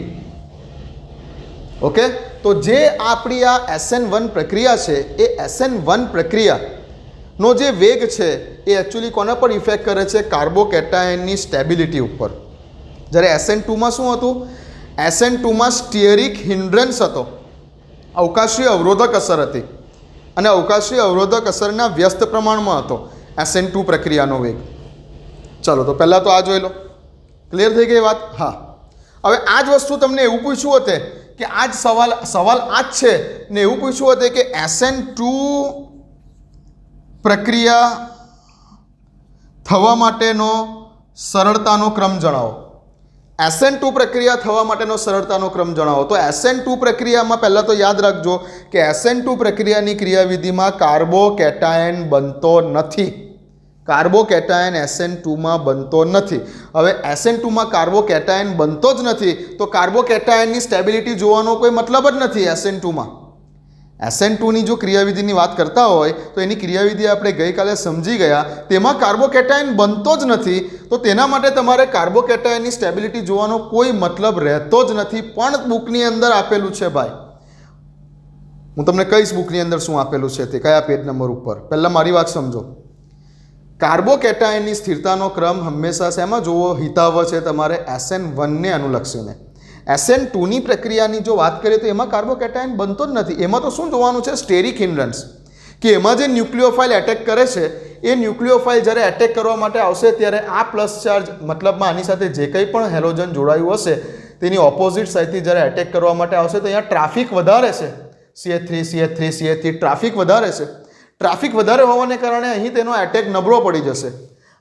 ઓકે, તો જે આપણી આ SN1 પ્રક્રિયા છે એ SN1 પ્રક્રિયાનો જે વેગ છે એ એકચ્યુઅલી કોના પર ઇફેક્ટ કરે છે? કાર્બોકેટાયનની સ્ટેબિલિટી ઉપર. જ્યારે SN2માં શું હતું? SN2માં સ્ટીયરિક હિન્ડ્રન્સ હતો, અવકાશીય અવરોધક અસર હતી, અને અવકાશીય અવરોધક અસરના વ્યસ્ત પ્રમાણમાં હતો SN2 પ્રક્રિયાનો વેગ. ચલો, તો પહેલાં તો આ જોઈ લો. ક્લિયર થઈ ગઈ વાત? હા. હવે આ જ વસ્તુ તમને એવું પૂછ્યું હોતે કે આ જ સવાલ આ જ છે ને એવું પૂછ્યું હોતે કે SN2 પ્રક્રિયા થવા માટેનો સરળતાનો ક્રમ જણાવો. SN2 પ્રક્રિયા થવા માટેનો સરળતાનો ક્રમ જણાવો. તો SN2 પ્રક્રિયામાં પહેલાં તો યાદ રાખજો કે SN2 પ્રક્રિયાની ક્રિયાવિધિમાં કાર્બોકેટાયન બનતો નથી. કાર્બોકેટાયન SN2માં બનતો નથી. હવે SN2માં કાર્બોકેટાયન બનતો જ નથી તો કાર્બોકેટાયનની સ્ટેબિલિટી જોવાનો કોઈ મતલબ જ નથી. SN2ની જો ક્રિયાવિધિની વાત કરતા હોય તો એની ક્રિયાવિધિ આપણે ગઈકાલે સમજી ગયા, તેમાં કાર્બોકેટાયન બનતો જ નથી. તો તેના માટે તમારે કાર્બોકેટાયનની સ્ટેબિલિટી જોવાનો કોઈ મતલબ રહેતો જ નથી. પણ બુકની અંદર આપેલું છે ભાઈ. હું તમને કહીશ બુકની અંદર શું આપેલું છે તે, કયા પેજ નંબર ઉપર. પહેલાં મારી વાત સમજો. કાર્બોકેટાયનની સ્થિરતાનો ક્રમ હંમેશા શેમાં જોવો? હિતાવ છે તમારે SN1ને અનુલક્ષીને. SN2ની પ્રક્રિયાની જો વાત કરીએ તો એમાં કાર્બોકેટાયન બનતો જ નથી. એમાં તો શું જોવાનું છે? સ્ટેરિક હિન્ડ્રન્સ, કે એમાં જે ન્યુક્લિયોફાઇલ એટેક કરે છે એ ન્યુક્લિયોફાઇલ જ્યારે એટેક કરવા માટે આવશે ત્યારે આ પ્લસ ચાર્જ, મતલબમાં આની સાથે જે કંઈ પણ હેલોજન જોડાયું હશે તેની ઓપોઝિટ સાઇડથી જ્યારે એટેક કરવા માટે આવશે તો અહીંયા ટ્રાફિક વધારે છે. CH3 ટ્રાફિક વધારે છે. ટ્રાફિક વધારે હોવાને કારણે અહીં તેનો એટેક નબળો પડી જશે.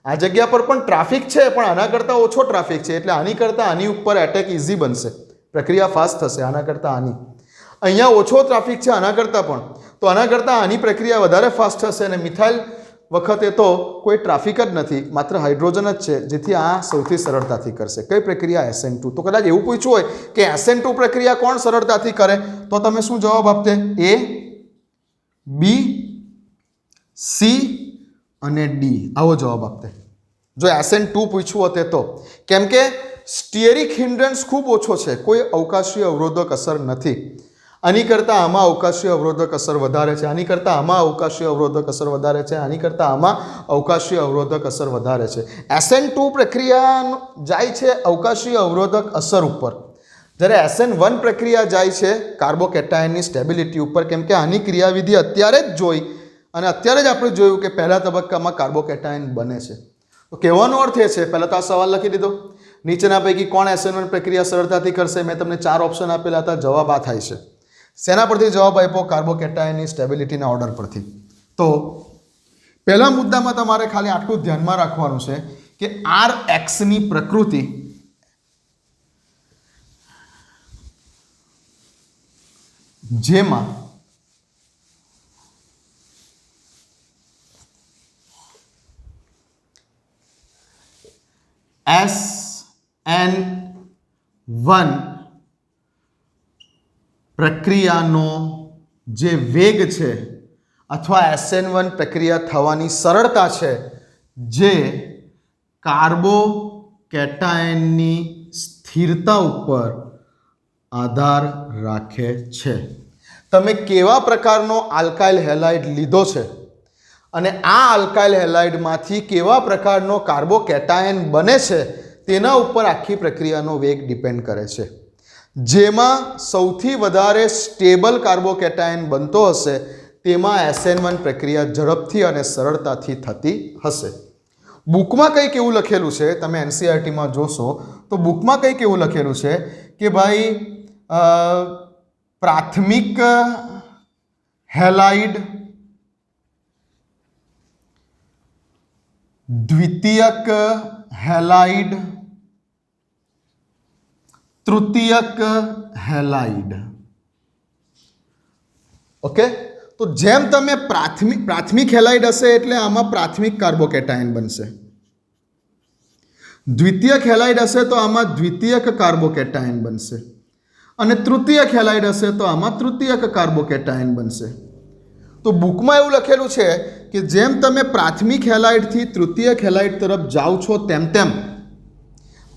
આ જગ્યા પર પણ ટ્રાફિક છે પણ આના કરતાં ઓછો ટ્રાફિક છે એટલે આની કરતાં આની ઉપર એટેક ઇઝી બનશે. પ્રક્રિયા ફાસ્ટ થશે આના કરતાં આની. અહીંયા ઓછો ટ્રાફિક છે આના કરતાં પણ, તો આના કરતાં આની પ્રક્રિયા વધારે ફાસ્ટ થશે. અને મિથાઇલ વખતે તો કોઈ ટ્રાફિક જ નથી, માત્ર હાઇડ્રોજન જ છે, જેથી આ સૌથી સરળતાથી કરશે. કઈ પ્રક્રિયા? SN2. તો કદાચ એવું પૂછવું હોય કે SN2 પ્રક્રિયા કોણ સરળતાથી કરે તો તમે શું જવાબ આપતે? A, B, C અને ડી આવો જવાબ આપતે જો SN2 પૂછ્યું હોતે તો, કેમ કે સ્ટીયરિક હિન્ડ્રન્સ ખૂબ ઓછો છે, કોઈ અવકાશીય અવરોધક અસર નથી. આની કરતાં આમાં અવકાશીય અવરોધક અસર વધારે છે, આની કરતાં આમાં અવકાશીય અવરોધક અસર વધારે છે, આની કરતાં આમાં અવકાશીય અવરોધક અસર વધારે છે. SN2 પ્રક્રિયા જાય છે અવકાશીય અવરોધક અસર ઉપર, જ્યારે SN1 પ્રક્રિયા જાય છે કાર્બોકેટાયનની સ્ટેબિલિટી ઉપર, કેમ કે આની ક્રિયાવિધિ અત્યારે જ જોઈ અને અત્યારે જ આપણે જોયું કે પહેલા તબક્કામાં કાર્બોકેટાયન બને છે. તો કહેવાનો અર્થ એ છે, પહેલાં તો આ સવાલ લખી દીધો, નીચેના પૈકી કોણ SN1 પ્રક્રિયા સરળતાથી કરશે? મેં તમને 4 ઓપ્શન આપેલા હતા, જવાબ આ થાય છે. શેના પરથી જવાબ આપ્યો? કાર્બોકેટાયનની સ્ટેબિલિટીના ઓર્ડર પરથી. તો પહેલા મુદ્દામાં તમારે ખાલી આટલું ધ્યાનમાં રાખવાનું છે કે RX ની પ્રકૃતિ જેમાં SN1 પ્રક્રિયાનો જે વેગ છે અથવા SN1 પ્રક્રિયા થવાની સરળતા છે, જે કાર્બોકેટાયનની સ્થિરતા ઉપર આધાર રાખે છે. તમે કેવા પ્રકારનો આલ્કાઇલ હેલાઇડ લીધો છે અને આ આલ્કાઇલ હેલાઇડમાંથી કેવા પ્રકારનો કાર્બોકેટાયન બને છે તેના ઉપર આખી પ્રક્રિયાનો વેગ ડિપેન્ડ કરે છે. જેમાં સૌથી વધારે સ્ટેબલ કાર્બોકેટાયન બનતો હશે તેમાં SN1 પ્રક્રિયા ઝડપથી અને સરળતાથી થતી હશે. બુકમાં કંઈક એવું લખેલું છે, તમે NCERTમાં જોશો તો બુકમાં કંઈક એવું લખેલું છે કે ભાઈ પ્રાથમિક હેલાઇડ, દ્વિતીયક હેલાઇડ, તૃતીયક હેલાઇડ. ઓકે, તો જેમ તમે પ્રાથમિક હેલાઇડ હશે એટલે આમાં પ્રાથમિક કાર્બોકેટાયન બનશે, દ્વિતીયક હેલાઇડ હશે તો આમાં દ્વિતીયક કાર્બોકેટાયન બનશે, અને તૃતીયક હેલાઇડ હશે તો આમાં તૃતીયક કાર્બોકેટાયન બનશે. તો બુકમાં એવું લખેલું છે કે જેમ તમે પ્રાથમિક હેલાઇડથી તૃતીયક હેલાઇડ તરફ જાઓ છો તેમ તેમ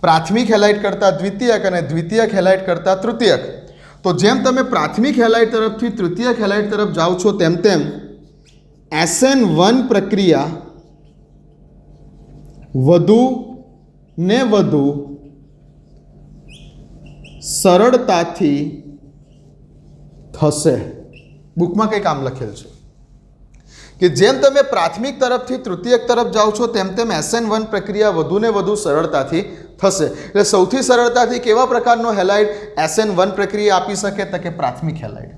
પ્રાથમિક હેલાઇડ કરતાં દ્વિતીયક અને દ્વિતીયક હેલાઇડ કરતાં તૃતીયક, તો જેમ તમે પ્રાથમિક હેલાઇડ તરફથી તૃતીયક હેલાઇડ તરફ જાઓ છો તેમ તેમ SN1 પ્રક્રિયા વધુ ને વધુ સરળતાથી થશે. બુકમાં કંઈક આમ લખેલ છે કે જેમ તમે પ્રાથમિક તરફથી તૃતીયક તરફ જાઓ છો તેમ તેમ SN1 પ્રક્રિયા વધુ ને વધુ સરળતાથી થશે. એટલે સૌથી સરળતાથી કેવા પ્રકારનો હેલાઇડ SN1 પ્રક્રિયા આપી શકે? તો કે પ્રાથમિક હેલાઇડ.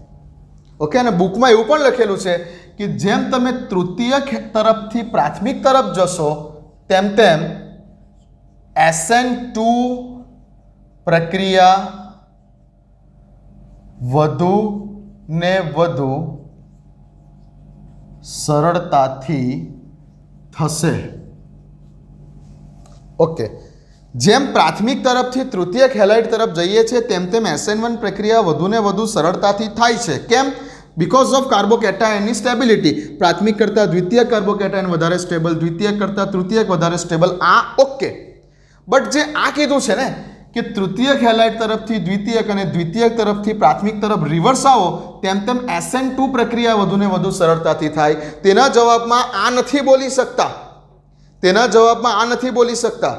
ઓકે, અને બુકમાં એવું પણ લખેલું છે કે જેમ તમે તૃતીયક તરફથી પ્રાથમિક તરફ જશો તેમ તેમ SN2 પ્રક્રિયા વધુ ને વધુ સરળતાથી થશે. ઓકે, જેમ પ્રાથમિક તરફથી તૃતીયક હેલાઇડ તરફ જઈએ છીએ તેમ તેમ SN1 પ્રક્રિયા વધુ ને વધુ સરળતાથી થાય છે. કેમ? બીકોઝ ઓફ કાર્બોકેટાયનની સ્ટેબિલિટી. પ્રાથમિક કરતાં દ્વિતીયક કાર્બોકેટાયન વધારે સ્ટેબલ, દ્વિતીયક કરતાં તૃતીયક વધારે સ્ટેબલ. આ ઓકે, બટ જે આ કીધું છે ને કે તૃતીયક હેલાઇડ તરફથી દ્વિતીયક અને દ્વિતીયક તરફથી પ્રાથમિક તરફ રિવર્સ આવો તેમ તેમ SN2 પ્રક્રિયા વધુ ને વધુ સરળતાથી થાય, તેના જવાબમાં આ નથી બોલી શકતા. તેના જવાબમાં આ નથી બોલી શકતા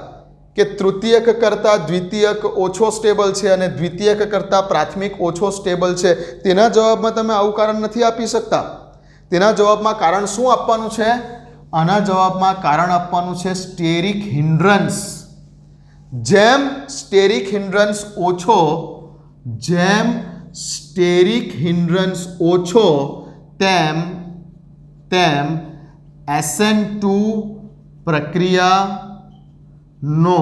કે તૃતીયક કરતાં દ્વિતીયક ઓછો સ્ટેબલ છે અને દ્વિતીયક કરતાં પ્રાથમિક ઓછો સ્ટેબલ છે. તેના જવાબમાં તમે આવું કારણ નથી આપી શકતા. તેના જવાબમાં કારણ શું આપવાનું છે? આના જવાબમાં કારણ આપવાનું છે સ્ટેરિક હિન્ડ્રન્સ. જેમ સ્ટેરિક હિન્ડ્રન્સ ઓછો, જેમ સ્ટેરિક હિન્ડ્રન્સ ઓછો તેમ તેમ SN2 પ્રક્રિયાનો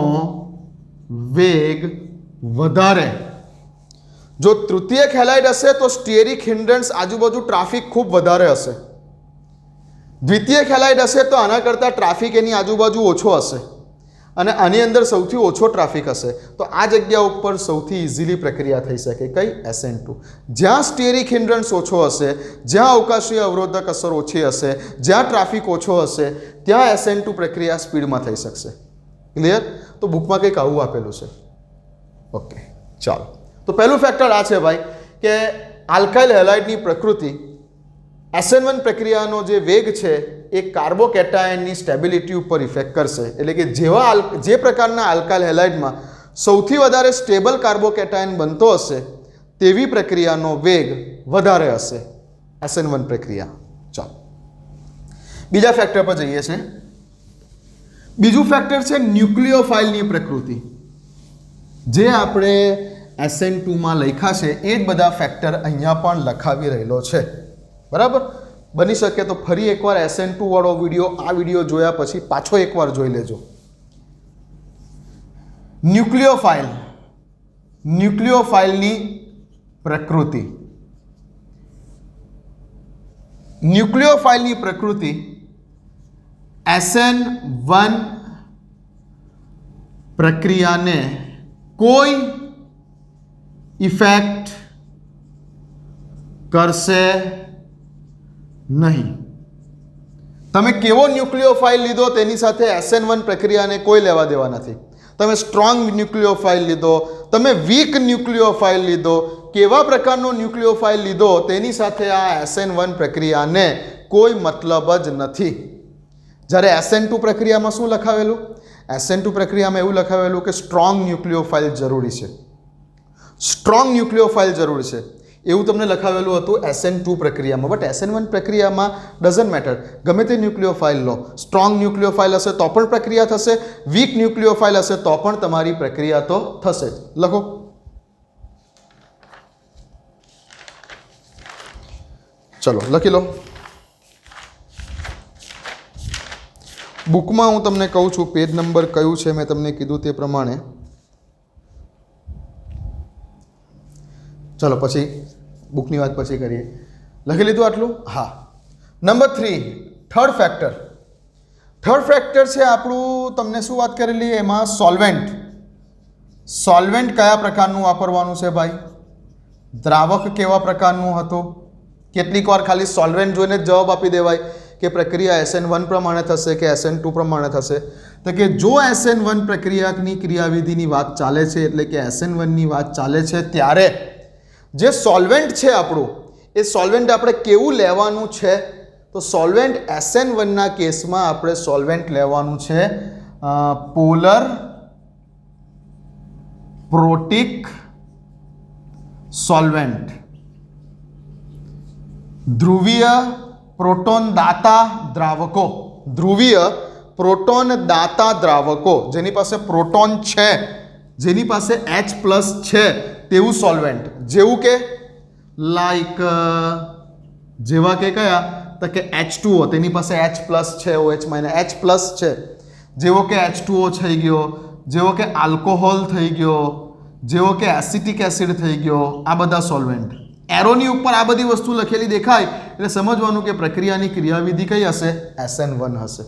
વેગ વધારે. જો તૃતીયક હેલાઇડ હશે તો સ્ટેરિક હિન્ડ્રન્સ આજુબાજુ ટ્રાફિક ખૂબ વધારે હશે. દ્વિતીયક હેલાઇડ હશે તો આના કરતાં ટ્રાફિક એની આજુબાજુ ઓછો હશે. અને આની અંદર સૌથી ઓછો ટ્રાફિક હશે તો આ જગ્યા ઉપર સૌથી ઇઝીલી પ્રક્રિયા થઈ શકે કઈ SN2. જ્યાં સ્ટેરિક હિન્ડ્રન્સ ઓછો હશે, જ્યાં અવકાશીય અવરોધક અસર ઓછી હશે, જ્યાં ટ્રાફિક ઓછો હશે ત્યાં SN2 પ્રક્રિયા સ્પીડમાં થઈ શકશે. ક્લિયર? તો બુકમાં કંઈક આવું આપેલું છે. ઓકે, ચાલો. તો પહેલું ફેક્ટર આ છે ભાઈ કે આલ્કાઇલ હેલાઇડની પ્રકૃતિ SN1 પ્રક્રિયાનો જે વેગ છે એ કાર્બોકેટાયનની સ્ટેબિલિટી ઉપર ઇફેક્ટ કરશે. એટલે કે જે પ્રકારના આલ્કાઇલ હેલાઇડમાં સૌથી વધારે સ્ટેબલ કાર્બોકેટાયન બનતો હશે તેવી પ્રક્રિયાનો વેગ વધારે હશે SN1 પ્રક્રિયા. ચાલો બીજા ફેક્ટર પર જઈએ છીએ. બીજું ફેક્ટર છે ન્યુક્લિયોફાઇલની પ્રકૃતિ. જે આપણે SN2માં લખ્યા છે એ જ બધા ફેક્ટર અહીંયા પણ લખાવી રહેલો છે. બરાબર? બની શકે તો ફરી એકવાર SN2 વાળો વિડીયો આ વિડીયો જોયા પછી પાછો એકવાર જોઈ લેજો. ન્યુક્લિયોફાઇલની પ્રકૃતિ. ન્યુક્લિયોફાઇલની પ્રકૃતિ SN1 પ્રક્રિયાને કોઈ ઇફેક્ટ કરશે નહીં. તમે કેવો ન્યુક્લિયોફાઇલ લીધો તેની સાથે SN1 પ્રક્રિયાને કોઈ લેવા દેવા નથી. તમે સ્ટ્રોંગ ન્યુક્લિયોફાઇલ લીધો, તમે વીક ન્યુક્લિયોફાઇલ લીધો, કેવા પ્રકારનો ન્યુક્લિયોફાઇલ લીધો તેની સાથે આ SN1 પ્રક્રિયાને કોઈ મતલબ જ નથી. જ્યારે SN2 પ્રક્રિયામાં શું લખાવેલું? SN2 પ્રક્રિયામાં એવું લખાવેલું કે સ્ટ્રોંગ ન્યુક્લિયોફાઇલ જરૂરી છે. સ્ટ્રોંગ ન્યુક્લિયોફાઇલ જરૂરી છે એવું તમને લખાવેલું હતું SN2 પ્રક્રિયામાં. બટ SN1 પ્રક્રિયામાં ડઝન્ટ મેટર, ગમે તે ન્યુક્લિયોફાઇલ લો. સ્ટ્રોંગ ન્યુક્લિયોફાઇલ હશે તો પણ પ્રક્રિયા થશે, વીક ન્યુક્લિયોફાઇલ હશે તો પણ તમારી પ્રક્રિયા તો થશે જ. લખો. ચલો લખી લો. બુકમાં હું તમને કહું છું પેજ નંબર કયું છે, મેં તમને કીધું તે પ્રમાણે. ચલો પછી બુકની વાત પછી કરીએ. લખી લીધું આટલું? હા. Number 3, third factor. Third factor છે આપણું, તમને શું વાત કરેલી એમાં? સોલ્વેન્ટ. સોલ્વેન્ટ કયા પ્રકારનું વાપરવાનું છે ભાઈ? દ્રાવક કેવા પ્રકારનું હતું? કેટલીક વાર ખાલી સોલ્વેન્ટ જોઈને જ જવાબ આપી દેવાય કે પ્રક્રિયા SN1 પ્રમાણે થશે કે SN2 પ્રમાણે થશે. તો કે જો SN1 પ્રક્રિયાની ક્રિયાવિધિની વાત ચાલે છે એટલે કે SN1ની વાત ચાલે છે ત્યારે જે સોલ્વેન્ટ છે આપણું એ સોલ્વેન્ટ આપણે કેવું લેવાનું છે? તો સોલ્વેન્ટ SN1ના કેસમાં આપણે સોલ્વેન્ટ લેવાનું છે પોલર પ્રોટિક સોલ્વેન્ટ. ધ્રુવીય પ્રોટોન દાતા દ્રાવકો. ધ્રુવીય પ્રોટોન દાતા દ્રાવકો જેની પાસે પ્રોટોન છે, જેની પાસે H+ છે તેવું સોલ્વેન્ટ. જેવું કે લાઈક જેવા કે કયા? તો કે H2O, તેની પાસે H+ છે, OH- H+ છે. જેવો કે H2O થઈ ગયો, જેવો કે આલ્કોહોલ થઈ ગયો, જેવો કે એસિટિક એસિડ થઈ ગયો. આ બધા સોલ્વેન્ટ. એરોની ઉપર આ બધી વસ્તુ લખેલી દેખાય એટલે સમજવાનું કે પ્રક્રિયાની ક્રિયાવિધિ કઈ હશે? SN1 હશે.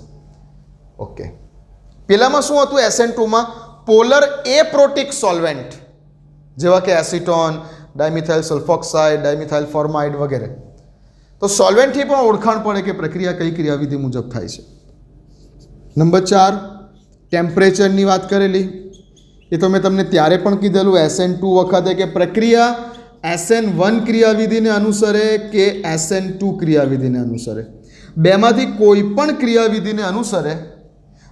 ઓકે. પેલામાં શું હતું? SN2માં પોલર એપ્રોટિક સોલ્વેન્ટ જેવા કે એસિટોન, ડાયમિથાઇલ સલ્ફોક્સાઇડ, ડાયમિથાઇલ ફોર્માઇડ વગેરે. તો સોલ્વેન્ટથી પણ ઓળખાણ પડે કે પ્રક્રિયા કઈ ક્રિયાવિધિ મુજબ થાય છે. નંબર 4, ટેમ્પરેચરની વાત કરેલી. એ તો મેં તમને ત્યારે પણ કીધેલું SN2 વખતે કે પ્રક્રિયા SN1 ક્રિયાવિધિને અનુસરે કે SN2 ક્રિયાવિધિને અનુસરે. બેમાંથી કોઈ પણ ક્રિયાવિધિને અનુસરે.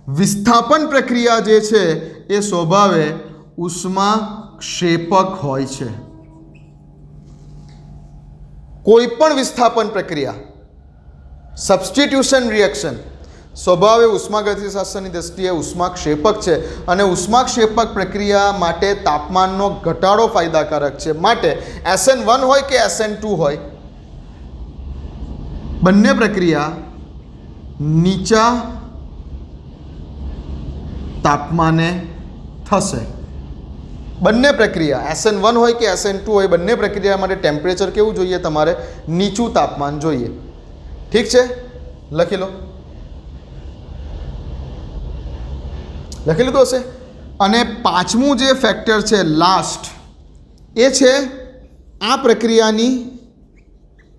વિસ્થાપન પ્રક્રિયા જે છે એ સ્વભાવે ઉષ્મા ક્ષેપક હોય છે. કોઈ પણ વિસ્થાપન પ્રક્રિયા, સબસ્ટિટ્યુશન રિએક્શન સ્વભાવે ઉષ્માગતિશાસ્ત્રની દ્રષ્ટિએ ઉષ્માક્ષેપક છે અને ઉષ્માક્ષેપક પ્રક્રિયા માટે તાપમાનનો ઘટાડો ફાયદાકારક છે. માટે SN1 હોય કે SN2 હોય, બંને પ્રક્રિયા નીચા તાપમાને થશે. બંને પ્રક્રિયા SN1 હોય કે SN2 હોય, બંને પ્રક્રિયા માટે ટેમ્પરેચર કેવું જોઈએ? તમારે નીચું તાપમાન જોઈએ. ઠીક છે, લખી લો. લખી લીધું હશે. અને પાંચમું જે ફેક્ટર છે લાસ્ટ, એ છે આ પ્રક્રિયાની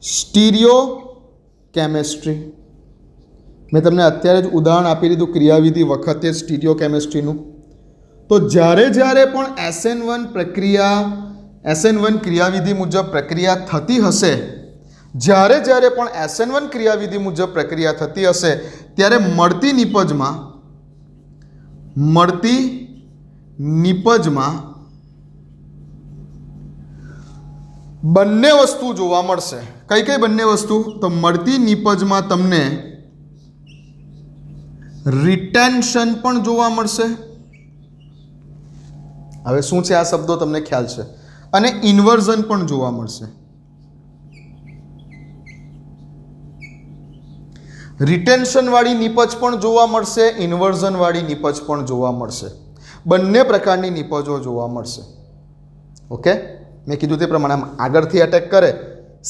સ્ટીરિયો કેમેસ્ટ્રી. મેં તમને અત્યારે જ ઉદાહરણ આપી દીધું ક્રિયાવિધિ વખતે સ્ટીરિયો કેમેસ્ટ્રીનું. તો જ્યારે પણ SN1 ક્રિયાવિધિ મુજબ પ્રક્રિયા થતી હશે, જ્યારે પણ SN1 ક્રિયાવિધિ મુજબ પ્રક્રિયા થતી હશે, ત્યારે મળતી નિપજમાં બંને વસ્તુ જોવા મળશે. કઈ બંને વસ્તુ? તો મળતી નિપજમાં તમને રિટેન્શન પણ જોવા મળશે. હવે શું છે આ શબ્દો તમને ખ્યાલ છે. અને ઇન્વર્ઝન પણ જોવા મળશે. રિટેન્શન વાળી નિપજ પણ જોવા મળશે, ઇન્વર્ઝન વાળી નિપજ પણ જોવા મળશે. બંને પ્રકારની નિપજો જોવા મળશે. ઓકે, મેં કીધું તે પ્રમાણે આગળથી અટેક કરે,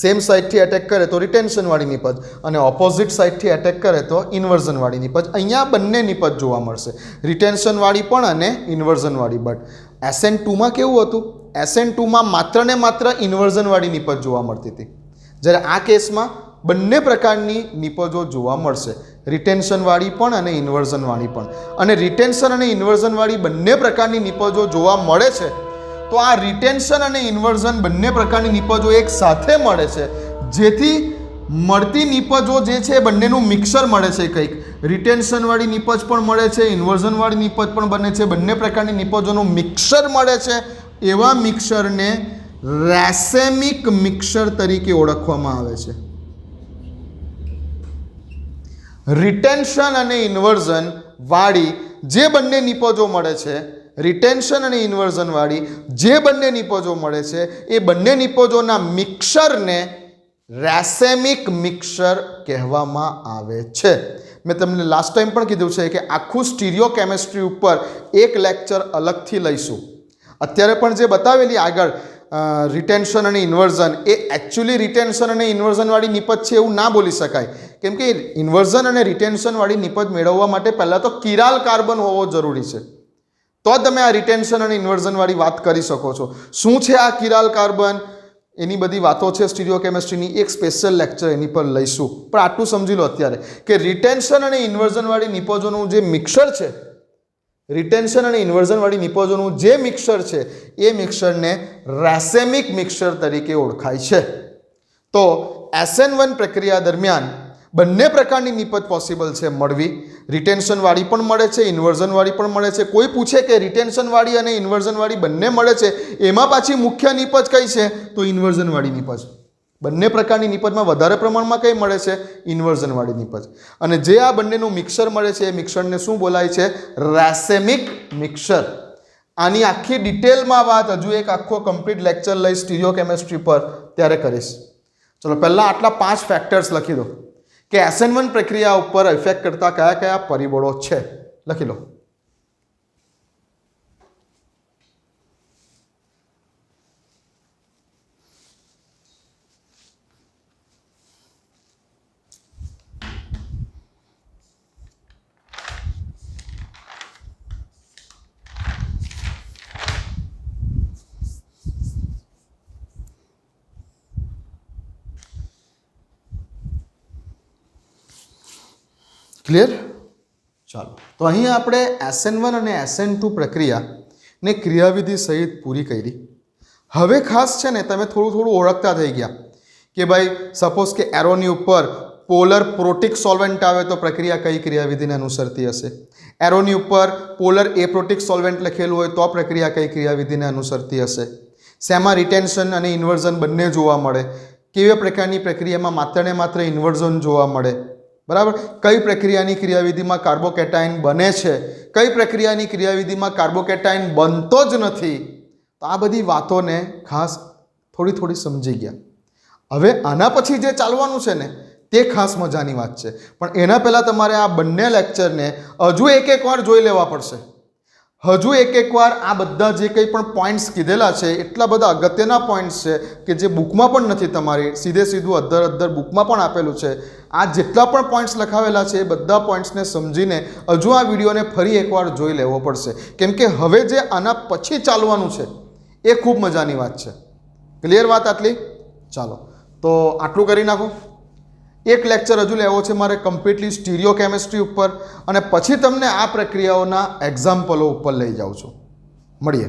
સેમ સાઇડથી અટેક કરે તો રિટેન્શન વાળી નિપજ, અને ઓપોઝિટ સાઇડથી અટેક કરે તો ઇન્વર્ઝન વાળી નિપજ. અહીંયા બંને નિપજ જોવા મળશે, રિટેન્શન વાળી પણ અને ઇન્વર્ઝન વાળી. બટ SN2માં કેવું હતું? SN2માં માત્ર ને માત્ર ઇન્વર્ઝન વાળી નિપજ જોવા મળતી હતી, જ્યારે આ કેસમાં બંને પ્રકારની નિપજો જોવા મળશે, રિટેન્શન વાળી પણ અને ઇન્વર્ઝન વાળી પણ. અને રિટેન્શન અને ઇન્વર્ઝન વાળી બંને પ્રકારની નિપજો જોવા મળે છે. તો આ રિટેન્શન અને ઇન્વર્ઝન બંને પ્રકારની નિપજો એક સાથે મળે છે, જેથી મળતી નિપજો જે છે બંનેનું મિક્સર મળે છે. કંઈક રિટેન્શન વાળી નિપજ પણ મળે છે, ઇન્વર્ઝન વાળી નિપજ પણ બને છે, બંને પ્રકારની નિપજોનું મિક્સર મળે છે. એવા મિક્સરને રેસેમિક મિક્સર તરીકે ઓળખવામાં આવે છે. રિટેન્શન અને ઇન્વર્ઝન વાળી જે બંને નિપજો મળે છે, રિટેન્શન અને ઇન્વર્ઝન વાળી જે બંને નિપજો મળે છે, એ બંને નિપજોના મિક્સરને રેસેમિક મિક્સર કહેવામાં આવે છે. મેં તમને લાસ્ટ ટાઈમ પણ કીધું છે કે આખું સ્ટીરિયો કેમેસ્ટ્રી ઉપર એક લેક્ચર અલગથી લઈશું. અત્યારે પણ જે બતાવેલી આગળ રિટેન્શન અને ઇન્વર્ઝન, એ એકચ્યુઅલી રિટેન્શન અને ઇન્વર્ઝન વાળી નિપજ છે એવું ના બોલી શકાય, કેમ કે ઇન્વર્ઝન અને રિટેન્શન વાળી નિપજ મેળવવા માટે પહેલાં તો કિરાલ કાર્બન હોવો જરૂરી છે, તો તમે આ રિટેન્શન અને ઇન્વર્ઝન વાળી વાત કરી શકો છો. શું છે આ કિરાલ કાર્બન, એની બધી વાતો છે સ્ટીરિયો કેમેસ્ટ્રીની, એક સ્પેશિયલ લેક્ચર એની પર લઈશું. પણ આટલું સમજી લો અત્યારે કે રિટેન્શન અને ઇન્વર્ઝન વાળી નિપજોનું જે મિક્સર છે, રિટેન્શન અને ઇન્વર્ઝન વાળી નિપજોનું જે મિક્સર છે, એ મિક્સરને રેસેમિક મિક્સર તરીકે ઓળખાય છે. તો SN1 પ્રક્રિયા દરમિયાન બંને પ્રકારની નિપજ પોસિબલ છે મળવી. રિટેન્શન વાળી પણ મળે છે, ઇન્વર્ઝન વાળી પણ મળે છે. કોઈ પૂછે કે રિટેન્શન વાળી અને ઇન્વર્ઝન વાળી બંને મળે છે, એમાં પાછી મુખ્ય નિપજ કઈ છે? તો ઇન્વર્ઝન વાળી નિપજ. બંને પ્રકારની નિપજમાં વધારે પ્રમાણમાં કઈ મળે છે? ઇન્વર્ઝન વાળી નિપજ. અને જે આ બંનેનું મિક્સર મળે છે, એ મિક્સરને શું બોલાય છે? રેસેમિક મિક્સર. આની આખી ડિટેલમાં વાત હજુ એક આખો કમ્પ્લીટ લેક્ચર લઈ સ્ટીરિયો કેમેસ્ટ્રી પર, ત્યારે કરીશ. ચલો પહેલાં આટલા 5 ફેક્ટર્સ લખી દો કે SN1 પ્રક્રિયા ઉપર ઇફેક્ટ કરતા કયા કયા પરિબળો છે. લખી લો. ક્લિયર? ચાલો, તો અહીં આપણે SN1 અને SN2 પ્રક્રિયાને ક્રિયાવિધિ સહિત પૂરી કરી. હવે ખાસ છે ને તમે થોડું ઓળખતા થઈ ગયા કે ભાઈ સપોઝ કે એરોની ઉપર પોલર પ્રોટિક સોલ્વેન્ટ આવે તો પ્રક્રિયા કઈ ક્રિયાવિધિને અનુસરતી હશે. એરોની ઉપર પોલર એપ્રોટિક સોલ્વેન્ટ લખેલું હોય તો પ્રક્રિયા કઈ ક્રિયાવિધિને અનુસરતી હશે. શેમાં રિટેન્શન અને ઇન્વર્ઝન બંને જોવા મળે, કેવી પ્રકારની પ્રક્રિયામાં માત્ર ને માત્ર ઇન્વર્ઝન જોવા મળે, બરાબર. કઈ પ્રક્રિયાની ક્રિયાવિધિમાં કાર્બોકેટાઇન બને છે, કઈ પ્રક્રિયાની ક્રિયાવિધિમાં કાર્બોકેટાઇન બનતો જ નથી. તો આ બધી વાતોને ખાસ થોડી સમજી ગયા. હવે આના પછી જે ચાલવાનું છે ને, તે ખાસ મજાની વાત છે. પણ એના પહેલાં તમારે આ બંને લેક્ચરને હજુ એક વાર જોઈ લેવા પડશે. હજુ એકવાર આ બધા જે કંઈ પણ પોઈન્ટ્સ કીધેલા છે એટલા બધા અગત્યના પોઈન્ટ્સ છે કે જે બુકમાં પણ નથી, તમારી સીધું અધર બુકમાં પણ આપેલું છે. આ જેટલા પણ પોઈન્ટ્સ લખાવેલા છે એ બધા પોઈન્ટ્સને સમજીને હજુ આ વિડીયોને ફરી એકવાર જોઈ લેવો પડશે, કેમ કે હવે જે આના પછી ચાલવાનું છે એ ખૂબ મજાની વાત છે. ક્લિયર વાત આટલી? ચાલો તો આટલું કરી નાખો. એક લેક્ચર હજુ લેવો છે મારે કમ્પ્લીટલી સ્ટીરિયો કેમિસ્ટ્રી ઉપર, અને પછી તમને આ પ્રક્રિયાઓના એક્ઝામ્પલો ઉપર લઈ જાઉં છું. મળીએ.